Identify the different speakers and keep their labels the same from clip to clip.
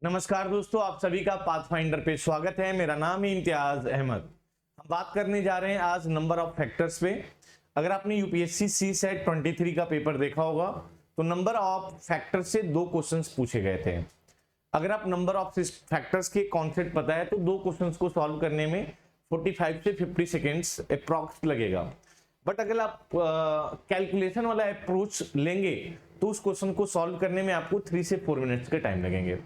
Speaker 1: नमस्कार दोस्तों, आप सभी का पाथफाइंडर पे स्वागत है। मेरा नाम है इम्तियाज अहमद। हम बात करने जा रहे हैं आज नंबर ऑफ फैक्टर्स पे। अगर आपने यूपीएससी सी सेट 23 का पेपर देखा होगा तो नंबर ऑफ फैक्टर्स से दो क्वेश्चंस पूछे गए थे। अगर आप नंबर ऑफ फैक्टर्स के कॉन्सेप्ट पता है तो दो क्वेश्चंस को सॉल्व करने में 45 से 50 सेकेंड्स अप्रॉक्स लगेगा। बट अगर आप कैलकुलेशन वाला अप्रोच लेंगे तो उस क्वेश्चन को सॉल्व करने में आपको 3 से 4 मिनट्स के टाइम लगेंगे।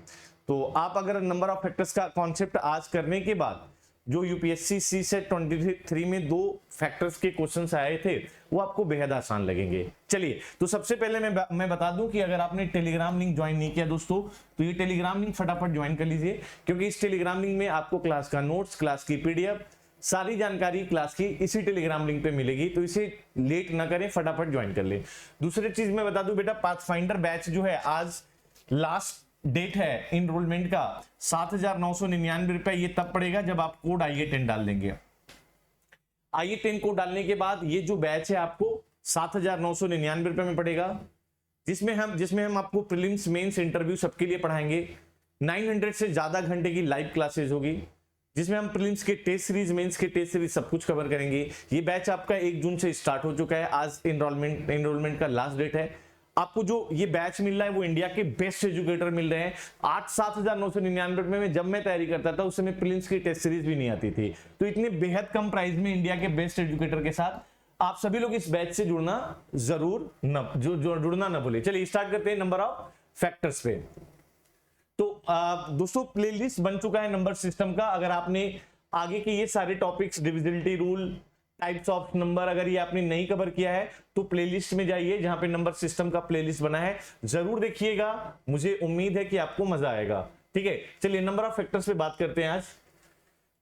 Speaker 1: तो आप अगर नंबर ऑफ फैक्टर्स का कॉन्सेप्ट आज करने के बाद जो यूपीएससी सी सेट 23 में दो फैक्टर्स के क्वेश्चंस आए थे वो आपको बेहद आसान लगेंगे। चलिए, तो सबसे पहले मैं बता दूं कि अगर आपने टेलीग्राम लिंक ज्वाइन नहीं किया दोस्तों तो ये टेलीग्राम लिंक फटाफट ज्वाइन कर लीजिए, क्योंकि इस टेलीग्राम लिंक में आपको क्लास का नोट्स, क्लास की पीडीएफ, सारी जानकारी क्लास की इसी टेलीग्राम लिंक पे मिलेगी। तो इसे लेट ना करें, फटाफट ज्वाइन कर ले। दूसरी चीज मैं बता दूं बेटा, पाथफाइंडर बैच जो है आज लास्ट डेट है इनरोलमेंट का 7,999 रुपए। ये तब पड़ेगा जब आप कोड IE10 डाल देंगे। IE10 कोड डालने के बाद ये जो बैच है आपको 7,999 रुपए में पड़ेगा, जिसमें हम आपको प्रीलिम्स, मेंस, इंटरव्यू सबके लिए पढ़ाएंगे। 900 से ज्यादा घंटे की लाइव क्लासेस होगी, जिसमें हम प्रीलिम्स के टेस्ट सीरीज, मेंस के टेस्ट सीरीज सब कुछ कवर करेंगे। ये बैच आपका 1 जून से स्टार्ट हो चुका है। आज इनरोलमेंट का लास्ट डेट है। आपको जो ये बैच मिल रहा है वो इंडिया के बेस्ट एजुकेटर मिल रहे हैं। 7,999 रुपए में जब मैं तैयारी करता था उस समय प्रीलिम्स की टेस्ट सीरीज भी नहीं आती थी। तो इतने बेहद कम प्राइस में इंडिया के बेस्ट एजुकेटर के साथ आप सभी लोग इस बैच से जुड़ना जरूर जुड़ना ना भूले। चलिए स्टार्ट करते हैं नंबर ऑफ फैक्टर्स पे। तो दोस्तों प्लेलिस्ट बन चुका है नंबर सिस्टम का। अगर आपने आगे के ये सारे topics, divisibility rule, types of number, अगर ये आपने नहीं कवर किया है तो प्लेलिस्ट में जाइए जहां पे नंबर सिस्टम का प्लेलिस्ट बना है, जरूर देखिएगा। मुझे उम्मीद है कि आपको मजा आएगा। ठीक है, चलिए नंबर ऑफ फैक्टर्स पे बात करते हैं आज।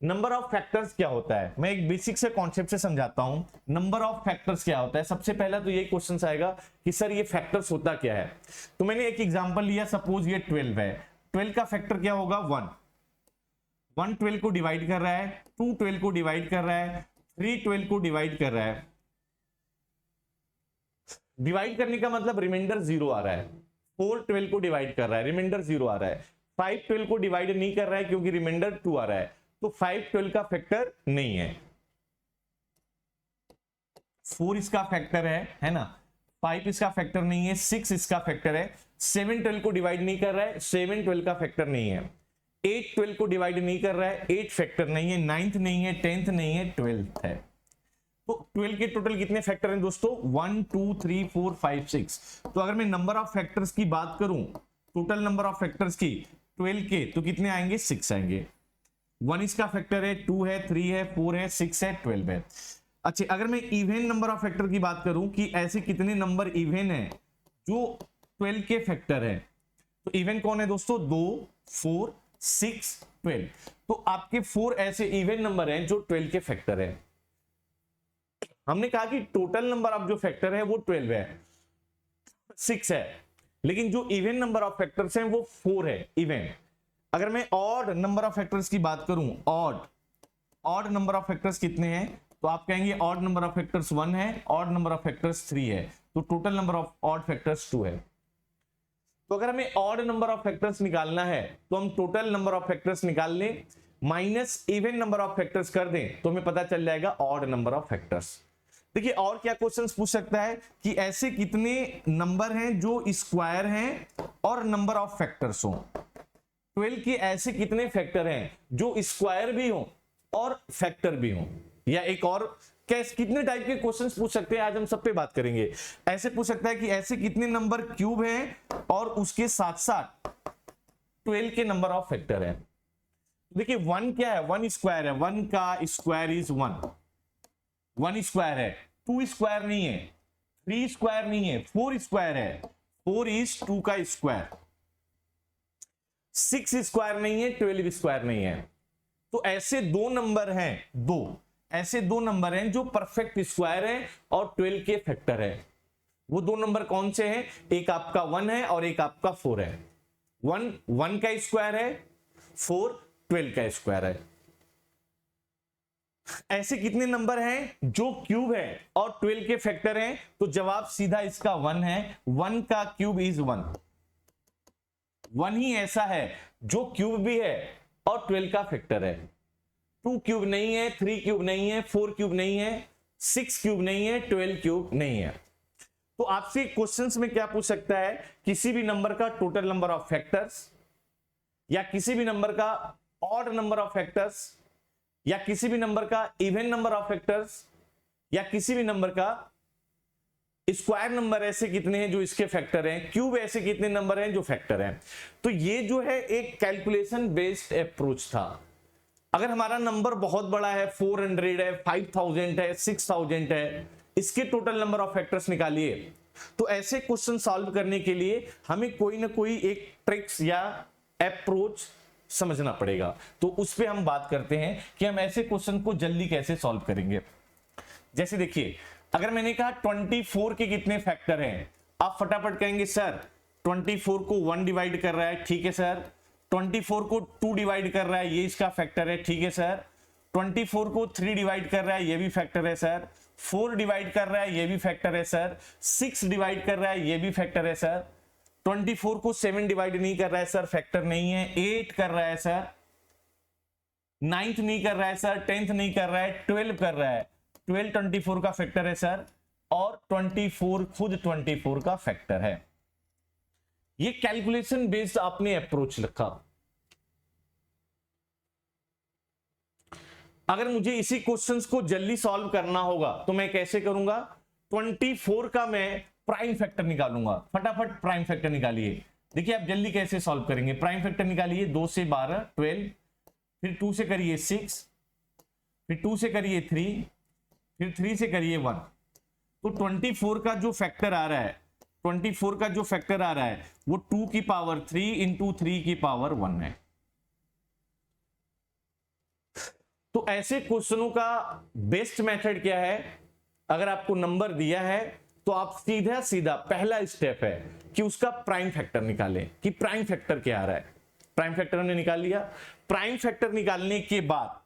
Speaker 1: नंबर ऑफ फैक्टर्स क्या होता है, मैं एक बेसिक से कॉन्सेप्ट से समझाता हूं। नंबर ऑफ फैक्टर्स क्या होता है, सबसे पहला तो ये क्वेश्चन आएगा कि सर ये फैक्टर्स होता क्या है। तो मैंने एक एग्जांपल लिया, सपोज ये 12 है। 12 का फैक्टर क्या होगा? 1 12 को डिवाइड कर रहा है, 2 12 को डिवाइड कर रहा है, 3 12 को डिवाइड कर रहा है। डिवाइड करने का मतलब रिमाइंडर 0 आ रहा है। 4 12 को डिवाइड कर रहा है, रिमाइंडर 0 आ रहा है। 5 12 को डिवाइड नहीं कर रहा है क्योंकि रिमाइंडर 2 आ रहा है, तो 5 12 का फैक्टर नहीं है। 4 इसका फैक्टर है ना। 5 इसका फैक्टर नहीं है। 6 इसका फैक्टर है। 7 12 को डिवाइड नहीं कर रहा है, 7 12 का फैक्टर नहीं है। 8 12 को डिवाइड नहीं कर रहा है, 8 फैक्टर नहीं है। 9th नहीं है, 10th नहीं है, 12th है। तो 12 के टोटल कितने फैक्टर हैं दोस्तों? 1 2 3 4 5 6। तो अगर मैं नंबर ऑफ फैक्टर्स की बात करूं, टोटल नंबर ऑफ फैक्टर्स की 12 के, तो कितने आएंगे? 6 आएंगे। 1 इसका फैक्टर है, 2 है, 3 है, 4 है, 6 है, 12 है। अच्छा, अगर मैं इवन नंबर ऑफ फैक्टर की बात करूं कि ऐसे कितने नंबर इवन है जो 12 के फैक्टर है, तो इवन कौन है दोस्तों? 2 4 6 12। तो आपके 4 ऐसे इवन नंबर हैं जो 12 के फैक्टर है। हमने कहा कि टोटल नंबर ऑफ जो फैक्टर है वो 12 है, 6 है, लेकिन जो इवन नंबर ऑफ फैक्टर्स हैं वो 4 है, इवन। अगर मैं ऑड नंबर ऑफ फैक्टर्स की बात करूं, ऑड नंबर ऑफ फैक्टर्स कितने हैं, तो आप कहेंगे ऑड नंबर ऑफ फैक्टर्स 1 है, ऑड नंबर ऑफ फैक्टर्स 3 है, तो total number of odd factors 2 है। तो अगर हमें ऑड नंबर ऑफ फैक्टर्स निकालना है तो हम टोटल नंबर ऑफ फैक्टर्स निकाल लें, minus even number of factors कर दें तो हमें पता चल जाएगा ऑड नंबर ऑफ फैक्टर्स। देखिए और क्या क्वेश्चंस पूछ सकता है कि ऐसे कितने नंबर हैं जो स्क्वायर हैं और नंबर ऑफ फैक्टर्स हो। 12 के ऐसे कितने फैक्टर हैं जो स्क्वायर भी हो और फैक्टर भी हो। या एक और कितने टाइप के क्वेश्चंस पूछ सकते हैं, आज हम सब पे बात करेंगे। ऐसे पूछ सकता है कि ऐसे कितने नंबर क्यूब हैं और उसके साथ साथ 12 के नंबर ऑफ फैक्टर है। देखिए 1 क्या है? 1 स्क्वायर है, 1 का स्क्वायर इज 1, 1 स्क्वायर है। 2 स्क्वायर नहीं है, 3 स्क्वायर नहीं है, 4 स्क्वायर है, 4 इज 2 का स्क्वायर। 6 स्क्वायर नहीं है, 12 स्क्वायर नहीं है। तो ऐसे दो नंबर हैं, ऐसे दो नंबर हैं जो परफेक्ट स्क्वायर है और 12 के फैक्टर है। वो दो नंबर कौन से हैं? एक आपका 1 है और एक आपका 4 है। 1 का स्क्वायर है, 4 12 का स्क्वायर है। ऐसे कितने नंबर हैं जो क्यूब है और 12 के फैक्टर हैं? तो जवाब सीधा इसका 1 है। 1 का क्यूब इज 1। 1 ही ऐसा है जो क्यूब भी है और 12 का फैक्टर है। 2 क्यूब नहीं है, 3 क्यूब नहीं है, 4 क्यूब नहीं है, 6 क्यूब नहीं है, 12 क्यूब नहीं है। तो आपसे क्वेश्चंस में क्या पूछ सकता है, किसी भी नंबर का टोटल नंबर ऑफ फैक्टर्स, या किसी भी नंबर का ऑड नंबर ऑफ फैक्टर्स, या किसी भी नंबर का इवन नंबर ऑफ फैक्टर्स, या किसी भी नंबर का स्क्वायर नंबर ऐसे कितने हैं जो इसके फैक्टर हैं, क्यूब ऐसे कितने नंबर हैं जो फैक्टर हैं। तो ये जो है एक कैलकुलेशन बेस्ड अप्रोच था। अगर हमारा नंबर बहुत बड़ा है, 400 है, 5000 है, 6000 है, इसके टोटल नंबर ऑफ फैक्टर्स निकालिए। तो ऐसे क्वेश्चन सॉल्व करने के लिए हमें कोई ना कोई एक ट्रिक्स या अप्रोच समझना पड़ेगा। तो उस पर हम बात करते हैं कि हम ऐसे क्वेश्चन को जल्दी कैसे सॉल्व करेंगे। जैसे देखिए, अगर मैंने कहा 24 के कितने फैक्टर हैं, आप फटाफट कहेंगे सर 24 को 1 डिवाइड कर रहा है, ठीक है सर। 24 को 2 डिवाइड कर रहा है, ये इसका फैक्टर है, ठीक है सर। 24 को 3 डिवाइड कर रहा है, ये भी फैक्टर है सर। 4 डिवाइड कर रहा है, ये भी फैक्टर है सर। 6 डिवाइड कर रहा है, ये भी फैक्टर है सर। 24 को 7 डिवाइड नहीं कर रहा है सर, फैक्टर नहीं है। 8 कर रहा है सर, 9th नहीं कर रहा है सर, 10th नहीं कर रहा है, 12 कर रहा है। 12 24 का फैक्टर है सर, और 24 खुद 24 का फैक्टर है। ये कैलकुलेशन बेस्ड आपने अप्रोच रखा। अगर मुझे इसी क्वेश्चंस को जल्दी सॉल्व करना होगा तो मैं कैसे करूंगा, 24 का मैं प्राइम फैक्टर निकालूंगा। फटाफट प्राइम फैक्टर निकालिए। देखिए आप जल्दी कैसे सॉल्व करेंगे। प्राइम फैक्टर निकालिए, 2 से 12 12, फिर 2 से करिए 6, फिर 2 से करिए 3, फिर 3 से करिए 1। तो 24 का जो फैक्टर आ रहा है, 24 का जो फैक्टर आ रहा है वो 2 की पावर 3 इंटू 3 की पावर 1 है। तो ऐसे क्वेश्चनों का बेस्ट मेथड क्या है, अगर आपको नंबर दिया है तो आप सीधा सीधा पहला स्टेप है कि उसका प्राइम फैक्टर निकालें कि प्राइम फैक्टर क्या आ रहा है। प्राइम फैक्टर हमने निकाल लिया। प्राइम फैक्टर निकालने के बाद,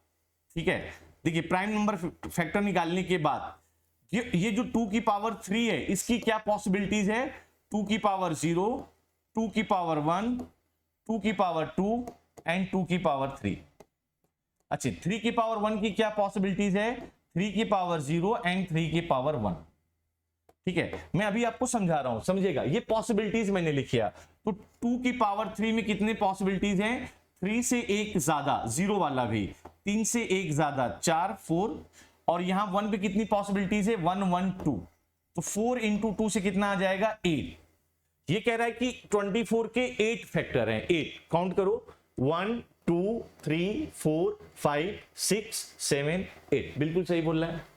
Speaker 1: ठीक है, देखिए प्राइम नंबर फैक्टर निकालने के बाद ये जो 2 की पावर 3 है, इसकी क्या पॉसिबिलिटीज है, 2 की पावर 0, 2 की पावर 1, 2 की पावर 2 एंड 2 की पावर 3। अच्छा, 3 की पावर 1 की क्या पॉसिबिलिटीज है, 3 की पावर 0 एंड 3 की पावर 1। ठीक है, मैं अभी आपको समझा रहा हूं, समझेगा। ये पॉसिबिलिटीज मैंने लिखिया। तो 2 की पावर 3 में कितने पॉसिबिलिटीज हैं, 3 से 1 ज्यादा, 0 वाला भी, 3 से 1 ज्यादा 4 4, और यहां 1 पे कितनी पॉसिबिलिटीज है, 1 1 2। तो 4 इंटू 2 से कितना आ जाएगा, 8। ये कह रहा है कि 24 के 8 फैक्टर हैं। 8 काउंट करो, 1 2 3 4 5 6 7 8। बिल्कुल सही बोल रहा है,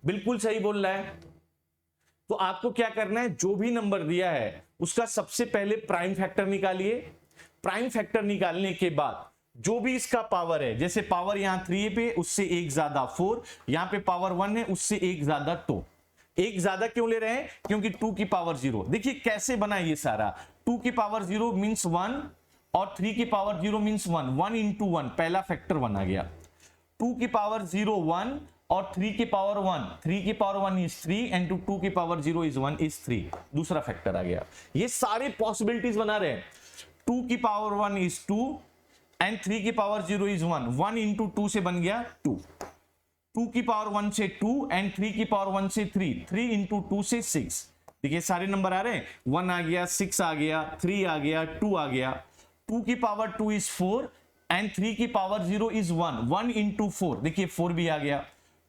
Speaker 1: बिल्कुल सही बोल रहा है। तो आपको क्या करना है, जो भी नंबर दिया है उसका सबसे पहले प्राइम फैक्टर निकालिए। प्राइम फैक्टर निकालने के बाद जो भी इसका पावर है, जैसे पावर यहां 3 पे, उससे 1 ज्यादा 4, यहां पे पावर 1 है, उससे 1 ज्यादा 2। 1 ज्यादा क्यों ले रहे हैं, क्योंकि 2 की पावर 0। देखिए कैसे बना ये सारा, 2 की पावर 0 मींस 1 और 3 की पावर 0 मींस 1। 1 इंटू 1, पहला फैक्टर 1 आ गया। 2 की पावर 0 1 और 3 की पावर 1, 3 की पावर 1 इज 3 एंड 2 की पावर 0 इज 1 इज 3, दूसरा फैक्टर आ गया। ये सारे पॉसिबिलिटीज बना रहे हैं। 2 की पावर 1 इज 2 एंड 3 की पावर 0 इज 1, 1 इंटू 2 से बन गया 2। 2 की पावर 1 से 2 एंड 3 की पावर 1 से 3, 3 इंटू 2 से 6। देखिए सारे नंबर आ रहे हैं, 1 आ गया, 6 आ गया, 3 आ गया, 2 आ गया। 2 की पावर 2 इज 4 एंड 3 की पावर 0 इज 1, 1 इंटू 4, देखिए 4 भी आ गया।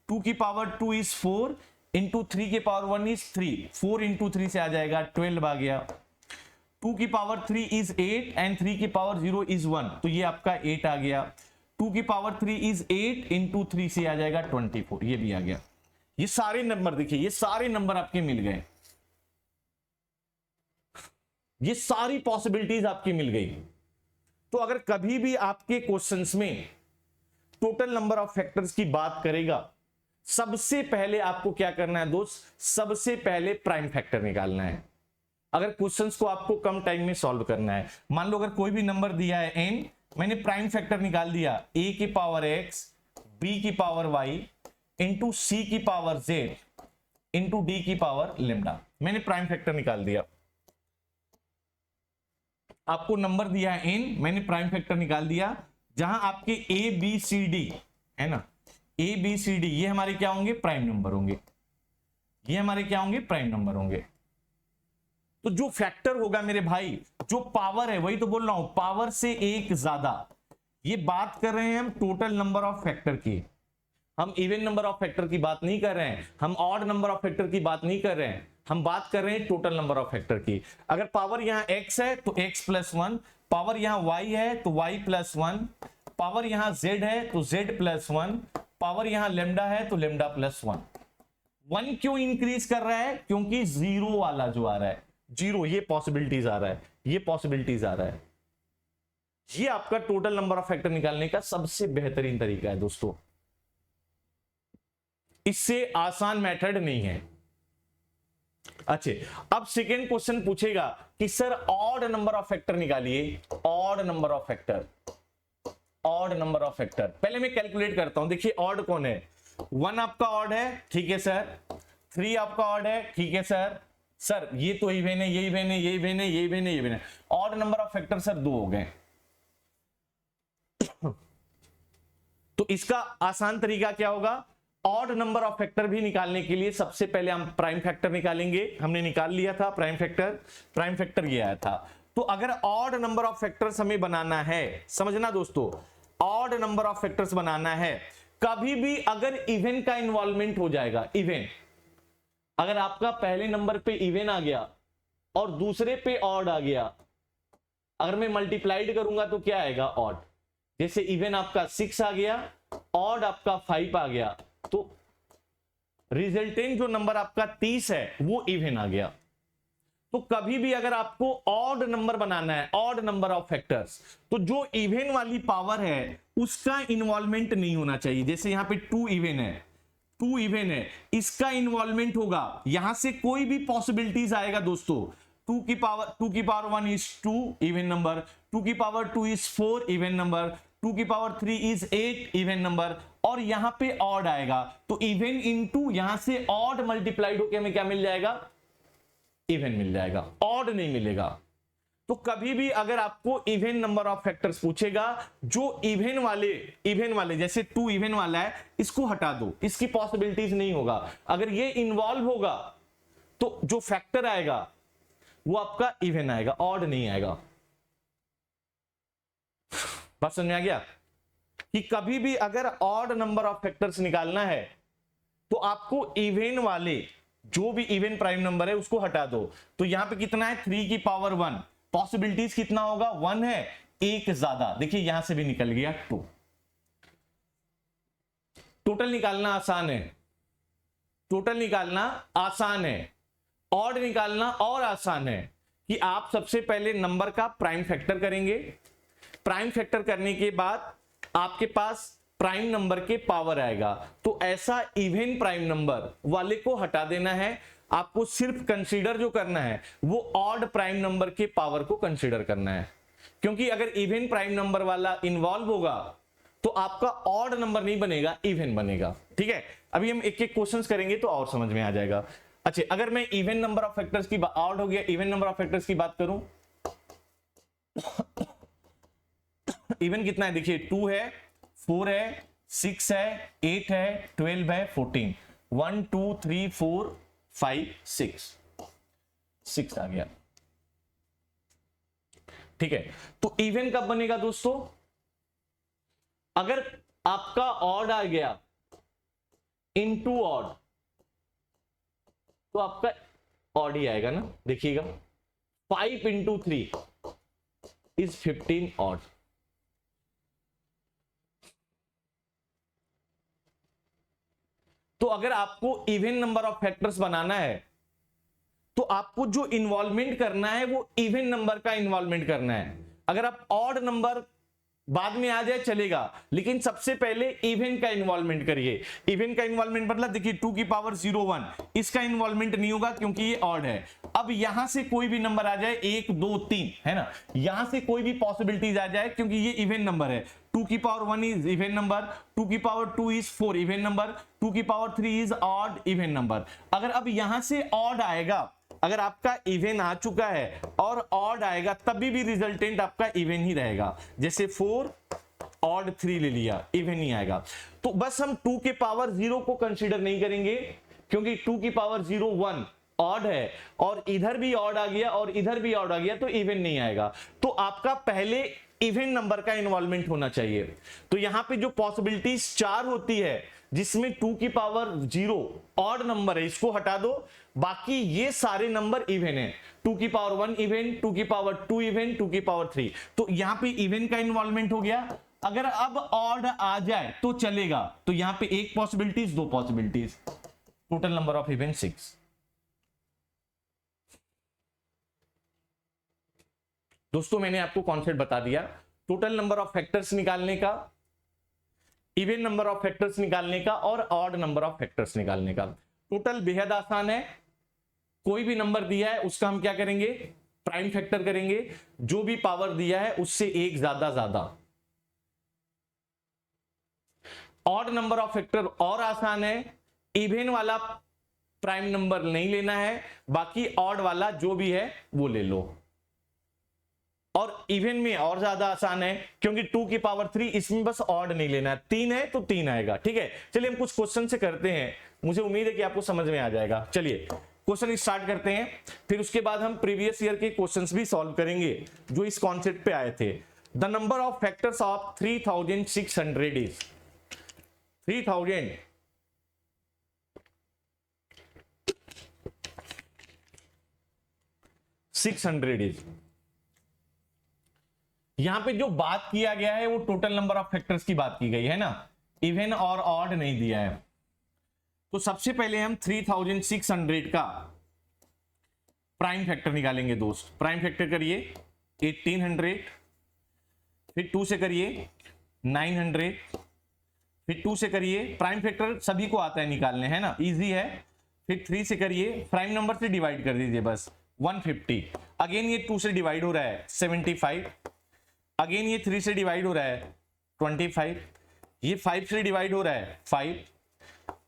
Speaker 1: 2 की पावर 2 इज 4 इंटू 3 की पावर 1 इज 3, 4 इंटू 3 से आ जाएगा 12 आ गया। 2 की पावर 3 इज 8 एंड 3 की पावर 0 इज 1, तो ये आपका 8 आ गया। 2 की पावर 3 इज 8 इंटू 3 से आ जाएगा 24, ये भी आ गया। ये सारे नंबर देखिए, ये सारे नंबर आपके मिल गए, ये सारी पॉसिबिलिटीज आपकी मिल गई। तो अगर कभी भी आपके क्वेश्चंस में टोटल नंबर ऑफ फैक्टर्स की बात करेगा, सबसे पहले आपको क्या करना है दोस्त, सबसे पहले प्राइम फैक्टर निकालना है। अगर क्वेश्चंस को आपको कम टाइम में सॉल्व करना है, मान लो अगर कोई भी नंबर दिया है n, मैंने प्राइम फैक्टर निकाल दिया, a की पावर x, b की पावर y इंटू c की पावर z इंटू d की पावर लैम्डा, मैंने प्राइम फैक्टर निकाल दिया। आपको नंबर दिया है n, मैंने प्राइम फैक्टर निकाल दिया, जहां आपके ए बी सी डी है ना, ए बी सी डी ये हमारे क्या होंगे, प्राइम नंबर होंगे, ये हमारे क्या होंगे, प्राइम नंबर होंगे। तो जो फैक्टर होगा मेरे भाई, जो पावर है, वही तो बोल रहा हूं, पावर से एक ज्यादा, ये बात कर रहे हैं हम टोटल नंबर ऑफ फैक्टर की, हम इवन नंबर ऑफ फैक्टर की बात नहीं कर रहे हैं, हम ऑड नंबर ऑफ फैक्टर की बात नहीं कर रहे हैं, हम बात कर रहे हैं टोटल नंबर ऑफ फैक्टर की। अगर पावर यहां x है तो x प्लस 1, पावर यहां y है तो y प्लस 1, पावर यहां z है तो z प्लस 1, पावर यहां लेमडा है तो लेमडा प्लस 1। 1 क्यों इंक्रीज कर रहा है, क्योंकि जीरो वाला जो आ रहा है, जीरो, ये पॉसिबिलिटीज आ रहा है, ये पॉसिबिलिटीज आ रहा है। ये आपका टोटल नंबर ऑफ फैक्टर निकालने का सबसे बेहतरीन तरीका है दोस्तों, इससे आसान मेथड नहीं है। अच्छा, अब सेकेंड क्वेश्चन पूछेगा कि sir odd number of factor निकालिए, odd number of factor, odd number of factor. पहले मैं कैलकुलेट करता हूं, देखिए ऑड कौन है, 1 आपका ऑड है, ठीक है सर, 3 आपका ऑड है, ठीक है सर, सर ये तो इवन है, ये इवन है, ये इवन है, ये इवन है, ये इवन है। Odd number of factor sir 2 हो गए। तो इसका आसान तरीका क्या होगा, ऑड नंबर ऑफ फैक्टर भी निकालने के लिए सबसे पहले हम प्राइम फैक्टर निकालेंगे, हमने निकाल लिया था प्राइम फैक्टर, प्राइम फैक्टर ये आया था। तो अगर ऑड नंबर ऑफ फैक्टर्स हमें बनाना है, समझना दोस्तों, ऑड नंबर ऑफ फैक्टर्स बनाना है, कभी भी अगर इवन का इन्वॉल्वमेंट हो जाएगा, इवन, अगर आपका पहले नंबर पे इवन आ गया और दूसरे पे ऑड आ गया, अगर मैं मल्टीप्लाइड करूंगा तो क्या आएगा, ऑड। जैसे इवन आपका 6 आ गया, ऑड आपका 5 आ गया, तो रिजल्टेंट जो नंबर आपका 30 है वो इवन आ गया। तो कभी भी अगर आपको ऑड नंबर बनाना है, ऑड नंबर ऑफ फैक्टर्स, तो जो इवन वाली पावर है उसका इन्वॉल्वमेंट नहीं होना चाहिए। जैसे यहां पे 2 इवन है, 2 इवन है, इसका इन्वॉल्वमेंट होगा, यहां से कोई भी पॉसिबिलिटीज आएगा दोस्तों, 2 की पावर 1 इज 2 इवन नंबर, 2 की पावर 2 इज 4 इवन नंबर, 2 की पावर 3 इज 8 इवन नंबर, और यहां पे ऑड आएगा, तो इवन इनटू यहां से ऑड मल्टीप्लाइड होकर हमें क्या मिल जाएगा, इवन मिल जाएगा, ऑड नहीं मिलेगा। तो कभी भी अगर आपको इवन नंबर ऑफ फैक्टर्स पूछेगा, जो इवन वाले जैसे 2 इवन वाला है, इसको हटा दो, इसकी पॉसिबिलिटीज नहीं होगा। अगर ये इन्वॉल्व होगा तो जो फैक्टर आएगा वो आपका इवन आएगा, ऑड नहीं आएगा। बात समझ में आ गया कि कभी भी अगर ऑड नंबर ऑफ फैक्टर्स निकालना है तो आपको इवन वाले जो भी इवन प्राइम नंबर है उसको हटा दो। तो यहां पे कितना है, 3 की पावर 1, पॉसिबिलिटीज कितना होगा, 1 है, एक ज्यादा, देखिए यहां से भी निकल गया 2। टोटल निकालना आसान है, टोटल निकालना आसान है, ऑड निकालना और आसान है। कि आप सबसे पहले नंबर का प्राइम फैक्टर करेंगे, प्राइम फैक्टर करने के बाद आपके पास प्राइम नंबर के पावर आएगा, तो ऐसा इवन प्राइम नंबर वाले को हटा देना है। आपको सिर्फ कंसीडर जो करना है वो ऑड प्राइम नंबर के पावर को कंसीडर करना है, क्योंकि अगर इवन प्राइम नंबर वाला इन्वॉल्व होगा तो आपका ऑड नंबर नहीं बनेगा, इवन बनेगा। ठीक है, अभी हम एक एक क्वेश्चंस करेंगे तो और समझ में आ जाएगा। अच्छा, अगर मैं इवन नंबर ऑफ फैक्टर्स की ऑड हो गया, इवन नंबर ऑफ फैक्टर्स की बात करूं, इवन कितना है, देखिए 2 है, 4 है, 6 है, 8 है, 12 है, 14, 1 2 3 4 5 6 आ गया। ठीक है, तो इवन कब बनेगा दोस्तों, अगर आपका ऑड आ गया इनटू ऑड, तो आपका ऑड ही आएगा ना। देखिएगा 5 इंटू 3 इज 15 ऑड। तो अगर आपको इवन नंबर ऑफ फैक्टर्स बनाना है तो आपको जो इन्वॉल्वमेंट करना है वो इवन नंबर का इन्वॉल्वमेंट करना है। अगर आप ऑड नंबर बाद में आ जाए चलेगा, लेकिन सबसे पहले इवन का इन्वॉल्वमेंट करिए। इवन का इन्वॉल्वमेंट मतलब देखिए 2 की पावर 0 1, इसका इन्वॉल्वमेंट नहीं होगा क्योंकि ये ऑड है। अब यहां से कोई भी नंबर आ जाए, 1 2 3 है ना, यहां से कोई भी पॉसिबिलिटीज आ जाए क्योंकि ये इवन नंबर है। 2 की पावर 1 इज इवन नंबर, 2 की पावर 2 इज 4 इवन नंबर, 2 की power 3 is odd even number. अगर अब यहां से ऑड आएगा अगर आपका इवन आ चुका है और ऑड आएगा तभी भी रिजल्टेंट आपका इवन ही रहेगा। जैसे 4 ऑड 3 ले लिया, इवन ही आएगा। तो बस हम 2 के पावर 0 को कंसीडर नहीं करेंगे, क्योंकि 2 की पावर 0 1 ऑड है और इधर भी ऑड आ गया और इधर भी ऑड आ गया तो इवन नहीं आएगा। तो आपका पहले इवन नंबर का इन्वॉल्वमेंट होना चाहिए। तो यहां पे जो पॉसिबिलिटीज 4 होती है जिसमें 2 की पावर 0 ऑड नंबर है, इसको हटा दो, बाकी ये सारे नंबर इवन है। 2 की पावर 1 इवन, 2 की पावर 2 इवन, 2 की पावर 3, तो यहां पे इवन का इन्वॉल्वमेंट हो गया। अगर अब ऑड आ जाए तो चलेगा, तो यहां पे एक possibilities, 2 possibilities, total number of even 6। दोस्तों मैंने आपको कॉन्सेप्ट बता दिया, टोटल नंबर ऑफ फैक्टर्स निकालने का, इवन नंबर ऑफ फैक्टर्स निकालने का और ऑड नंबर ऑफ फैक्टर्स निकालने का। टोटल बेहद आसान है, कोई भी नंबर दिया है उसका हम क्या करेंगे, प्राइम फैक्टर करेंगे, जो भी पावर दिया है उससे एक ज्यादा। ऑड नंबर ऑफ फैक्टर और आसान है, इवन वाला प्राइम नंबर नहीं लेना है, बाकी ऑड वाला जो भी है वो ले लो। और इवन में और ज्यादा आसान है, क्योंकि 2 की पावर 3, इसमें बस ऑड नहीं लेना है, 3 है तो 3 आएगा। ठीक है, चलिए हम कुछ क्वेश्चन से करते हैं, मुझे उम्मीद है कि आपको समझ में आ जाएगा। चलिए क्वेश्चन स्टार्ट करते हैं, फिर उसके बाद हम प्रीवियस ईयर के क्वेश्चंस भी सॉल्व करेंगे जो इस कॉन्सेप्ट पे आए थे। The number of factors of 3600 is 3600 is. यहां पे जो बात किया गया है वो टोटल नंबर ऑफ फैक्टर्स की बात की गई है ना, इवन और ऑड नहीं दिया है। तो सबसे पहले हम 3600 का प्राइम फैक्टर निकालेंगे दोस्त। प्राइम फैक्टर करिए 1800, फिर 2 से करिए 900, फिर 2 से करिए, प्राइम फैक्टर सभी को आता है निकालने, है ना, इजी है। फिर 3 से करिए, प्राइम नंबर से डिवाइड कर दीजिए बस, 150। अगेन ये 2 से डिवाइड हो रहा है 75, अगेन ये 3 से डिवाइड हो रहा है 25, ये 5 से डिवाइड हो रहा है 5,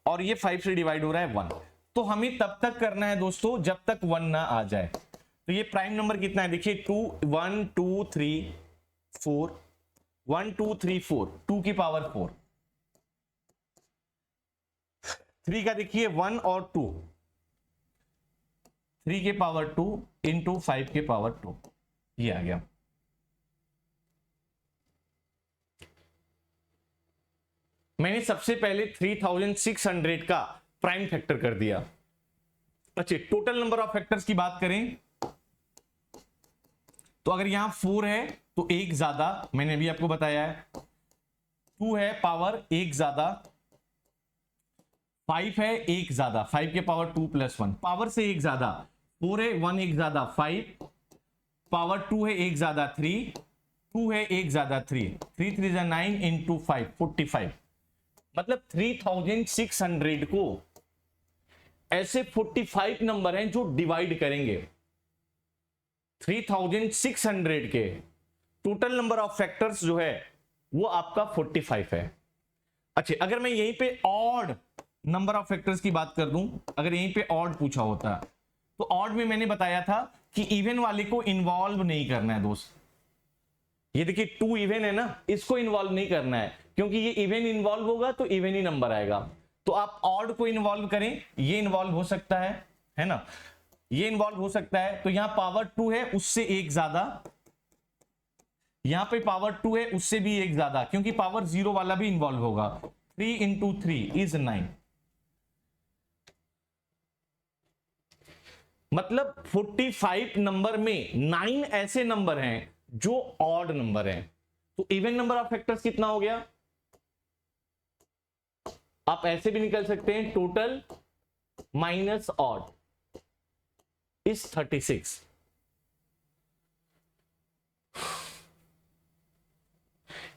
Speaker 1: और ये 5 से डिवाइड हो रहा है 1। तो हमें तब तक करना है दोस्तों जब तक 1 ना आ जाए। तो ये प्राइम नंबर कितना है देखिए, 1 2 3 4, 1 2 3 4, 2 की पावर 4, 3 का देखिए 1 और 2, 3 के पावर 2 इंटू 5 के पावर 2, ये आ गया। मैंने सबसे पहले 3600 का प्राइम फैक्टर कर दिया। अच्छा, टोटल नंबर ऑफ फैक्टर्स की बात करें तो अगर यहां 4 है तो एक ज्यादा, मैंने अभी आपको बताया है, 2 है पावर एक ज्यादा, 5 है एक ज्यादा, 5 के पावर 2 + 1, पावर से एक ज्यादा, 4 है 1 एक ज्यादा 5, पावर 2 है एक ज्यादा 3, 2 है एक ज्यादा 3, 3 3 जा 9 इंटू 5 45। मतलब 3600 को ऐसे 45 नंबर हैं जो डिवाइड करेंगे। 3600 के टोटल नंबर ऑफ फैक्टर्स जो है वो आपका 45 है। अच्छा, अगर मैं यहीं पे ऑड नंबर ऑफ फैक्टर्स की बात कर दूं, अगर यहीं पे ऑड पूछा होता तो ऑड में मैंने बताया था कि इवन वाले को इन्वॉल्व नहीं करना है दोस्त। ये देखिए 2 इवन है ना, इसको इन्वॉल्व नहीं करना है, क्योंकि ये इवन इन्वॉल्व होगा तो इवन ही नंबर आएगा। तो आप ऑड को इन्वॉल्व करें, ये इन्वॉल्व हो सकता है ना, ये इन्वॉल्व हो सकता है। तो यहां पावर 2 है उससे एक ज्यादा, यहां पे पावर 2 है उससे भी एक ज्यादा, क्योंकि पावर 0 वाला भी इन्वॉल्व होगा। 3 इंटू 3 इज 9। मतलब 45 नंबर में 9 ऐसे नंबर हैं जो ऑड नंबर हैं। तो इवन नंबर ऑफ फैक्टर्स कितना हो गया, आप ऐसे भी निकल सकते हैं, total minus odd is 36।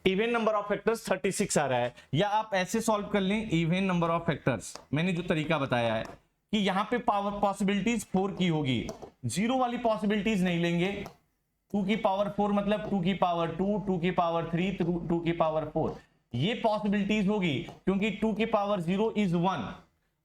Speaker 1: Even number of factors 36 आ रहा है, या आप ऐसे सॉल्व कर लें, इवन नंबर ऑफ फैक्टर्स मैंने जो तरीका बताया है कि यहां पे पावर पॉसिबिलिटीज 4 की होगी, 0 वाली पॉसिबिलिटीज नहीं लेंगे। 2 की पावर 4 मतलब 2 की पावर 2, 2 की पावर 3, 2 की पावर 4, ये पॉसिबिलिटीज होगी, क्योंकि 2 की पावर 0 इज 1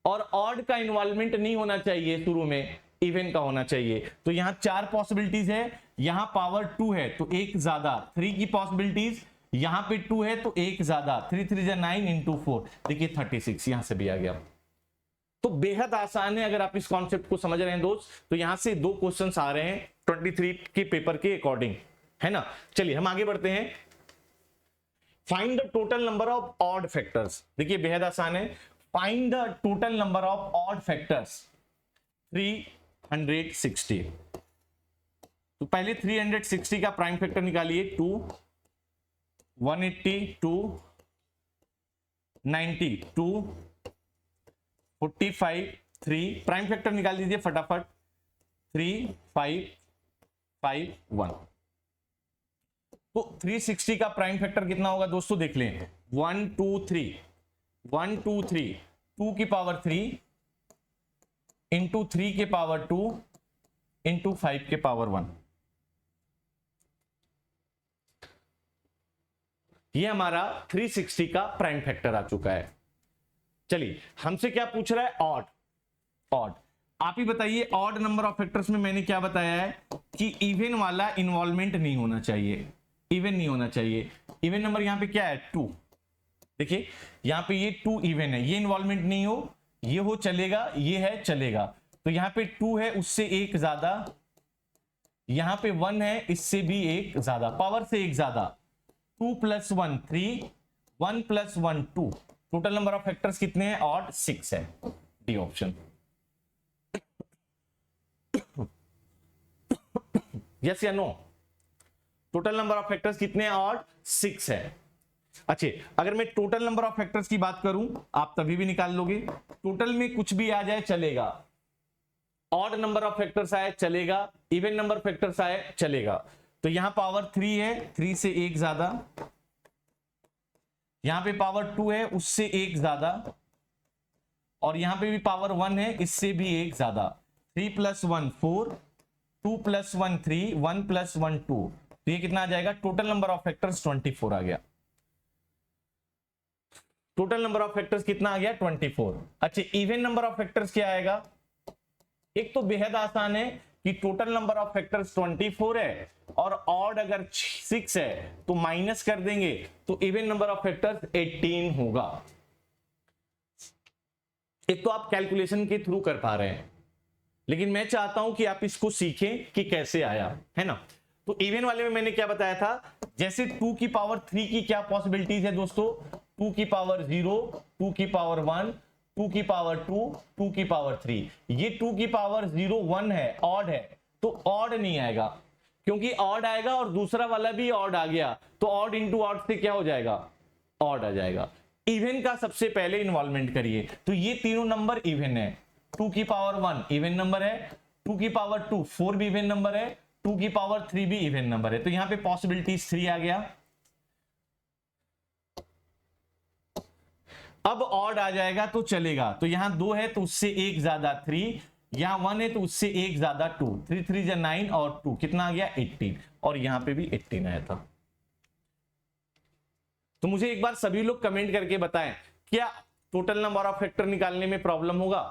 Speaker 1: और ऑड का इन्वॉल्वमेंट नहीं होना चाहिए शुरू में, इवन का होना चाहिए। तो यहां 4 पॉसिबिलिटीज है, यहां पावर 2 है तो एक ज्यादा, 3 की पॉसिबिलिटीज, यहां पे 2 है तो एक ज्यादा, 3 3 9 इंटू 4, देखिए 36 यहां से भी आ गया। तो बेहद आसान है अगर आप इस कॉन्सेप्ट को समझ रहे हैं दोस्त। तो यहां से 2 क्वेश्चंस आ रहे हैं 23 के पेपर के अकॉर्डिंग, है ना। चलिए हम आगे बढ़ते हैं। Find the total number of odd factors, देखिए बेहद आसान है। Find the total number of odd factors 360। तो पहले 360 का प्राइम फैक्टर निकालिए, 2, 180, 2, 90, 2, 45, 3, प्राइम फैक्टर निकाल दीजिए फटाफट, 3, 5, 5, 1। तो 360 का प्राइम फैक्टर कितना होगा दोस्तों, देख लें, 1 2 3, 1 2 3, 2 की पावर 3 इंटू 3 के पावर 2 इंटू 5 के पावर 1। ये हमारा 360 का प्राइम फैक्टर आ चुका है। चलिए हमसे क्या पूछ रहा है, ऑड। ऑड आप ही बताइए, ऑड नंबर ऑफ फैक्टर्स में मैंने क्या बताया है कि इवन वाला इन्वॉल्वमेंट नहीं होना चाहिए, इवन नहीं होना चाहिए। इवन नंबर यहां पे क्या है, 2, देखिए यहां पे ये 2 इवन है, ये इन्वॉल्वमेंट नहीं हो, ये हो चलेगा, ये है चलेगा। तो यहां पे 2 है उससे एक ज्यादा, यहां पे 1 है इससे भी एक ज्यादा, पावर से एक ज्यादा। 2 + 1 3, 1 + 1 2, टोटल नंबर ऑफ फैक्टर्स कितने हैं, ऑड 6 है, डी ऑप्शन। यस या no, total number of factors कितने हैं, ऑड 6 है। अच्छा, अगर मैं टोटल नंबर ऑफ फैक्टर्स की बात करूं, आप तभी भी निकाल लोगे, टोटल में कुछ भी आ जाए चलेगा, ऑड नंबर ऑफ फैक्टर्स आए चलेगा, इवन नंबर फैक्टर्स आए चलेगा। तो यहां पावर 3 है, 3 से एक ज्यादा, यहां पे पावर 2 है उससे एक ज्यादा, और यहां पे भी पावर 1 है इससे भी एक ज्यादा। 3 + 1 4, 2 + 1 3, 1 + 1 2, तो ये कितना आ जाएगा, टोटल नंबर ऑफ फैक्टर्स 24 आ गया। टोटल नंबर ऑफ फैक्टर्स कितना आ गया, 24। अच्छा, इवन नंबर ऑफ फैक्टर्स क्या आएगा, एक तो बेहद आसान है कि टोटल नंबर ऑफ फैक्टर्स 24 है और ऑड अगर 6 है तो माइनस कर देंगे तो इवन नंबर ऑफ फैक्टर्स 18 होगा। एक तो आप कैलकुलेशन के थ्रू कर पा रहे हैं, लेकिन मैं चाहता हूं कि आप इसको सीखें कि कैसे आया, है ना। तो इवन वाले में मैंने क्या बताया था, जैसे 2 की पावर 3 की क्या पॉसिबिलिटीज है दोस्तों, 2 की पावर 0, 2 की पावर 1, 2 की पावर 2, 2 की पावर 3। ये 2 की पावर 0 1 है, ऑड है, तो ऑड नहीं आएगा, क्योंकि ऑड आएगा और दूसरा वाला भी ऑड आ गया तो ऑड इंटू ऑड से क्या हो जाएगा, ऑड आ जाएगा। इवन का सबसे पहले इन्वॉल्वमेंट करिए, तो ये तीनों नंबर इवन है। 2 की पावर 1 इवन नंबर है, 2 की पावर 2 4 भी इवन नंबर है, 2 की पावर 3 भी इवन नंबर है, तो यहां पे पॉसिबिलिटीज 3 आ गया। अब ऑड आ जाएगा तो चलेगा, तो यहां 2 है तो उससे एक ज्यादा 3, यहां 1 है तो उससे एक ज्यादा 2, 3 3 9 और 2 कितना आ गया 18, और यहां पे भी 18 आया था। तो मुझे एक बार सभी लोग कमेंट करके बताएं, क्या टोटल नंबर ऑफ फैक्टर निकालने में प्रॉब्लम होगा,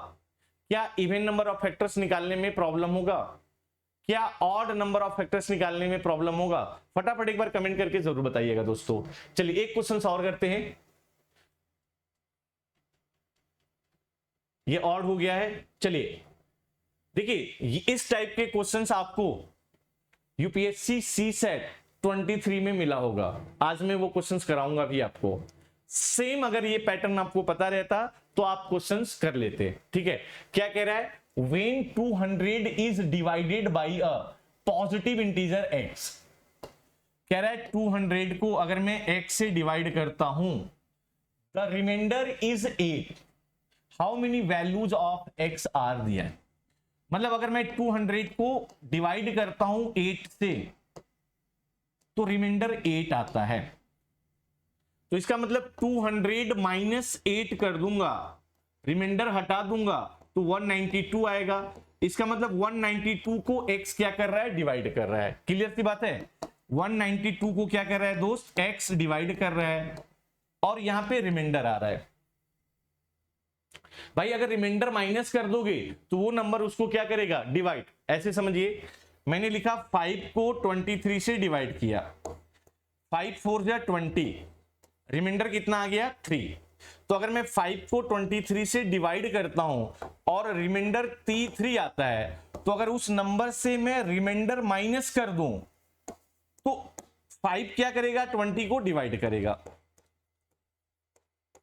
Speaker 1: क्या इवन नंबर ऑफ फैक्टर्स निकालने में प्रॉब्लम होगा, क्या ऑड नंबर ऑफ फैक्टर्स निकालने में प्रॉब्लम होगा, फटाफट एक बार कमेंट करके जरूर बताइएगा दोस्तों। चलिए एक क्वेश्चन और करते हैं, ये ऑड हो गया है। चलिए देखिए, इस टाइप के क्वेश्चंस आपको यूपीएससी सी सेट 23 में मिला होगा, आज मैं वो क्वेश्चंस कराऊंगा भी आपको। सेम अगर ये पैटर्न आपको पता रहता तो आप क्वेश्चंस कर लेते, ठीक है। क्या कह रहा है, when 200 is divided by a positive integer x, कह रहा है 200 को अगर मैं x से डिवाइड करता हूं, the remainder is 8, how many values of x are दिया है। मतलब अगर मैं 200 को डिवाइड करता हूं 8 से तो रिमाइंडर 8 आता है, तो इसका मतलब 200 माइनस 8 कर दूंगा, रिमाइंडर हटा दूंगा तो 192 आएगा। इसका मतलब 192 को x क्या कर रहा है, डिवाइड कर रहा है। क्लियर सी बात है, 192 को क्या कर रहा है दोस्त, x डिवाइड कर रहा है, और यहां पे रिमाइंडर आ रहा है। भाई अगर रिमाइंडर माइनस कर दोगे तो वो नंबर उसको क्या करेगा, डिवाइड। ऐसे समझिए, मैंने लिखा 5 को 23 से डिवाइड किया, 5 4 जा 20, रिमाइंडर कितना आ गया 3। तो अगर मैं 5 को 23 से डिवाइड करता हूं और रिमाइंडर 3 आता है, तो अगर उस नंबर से मैं रिमाइंडर माइनस कर दूं तो 5 क्या करेगा, 20 को डिवाइड करेगा।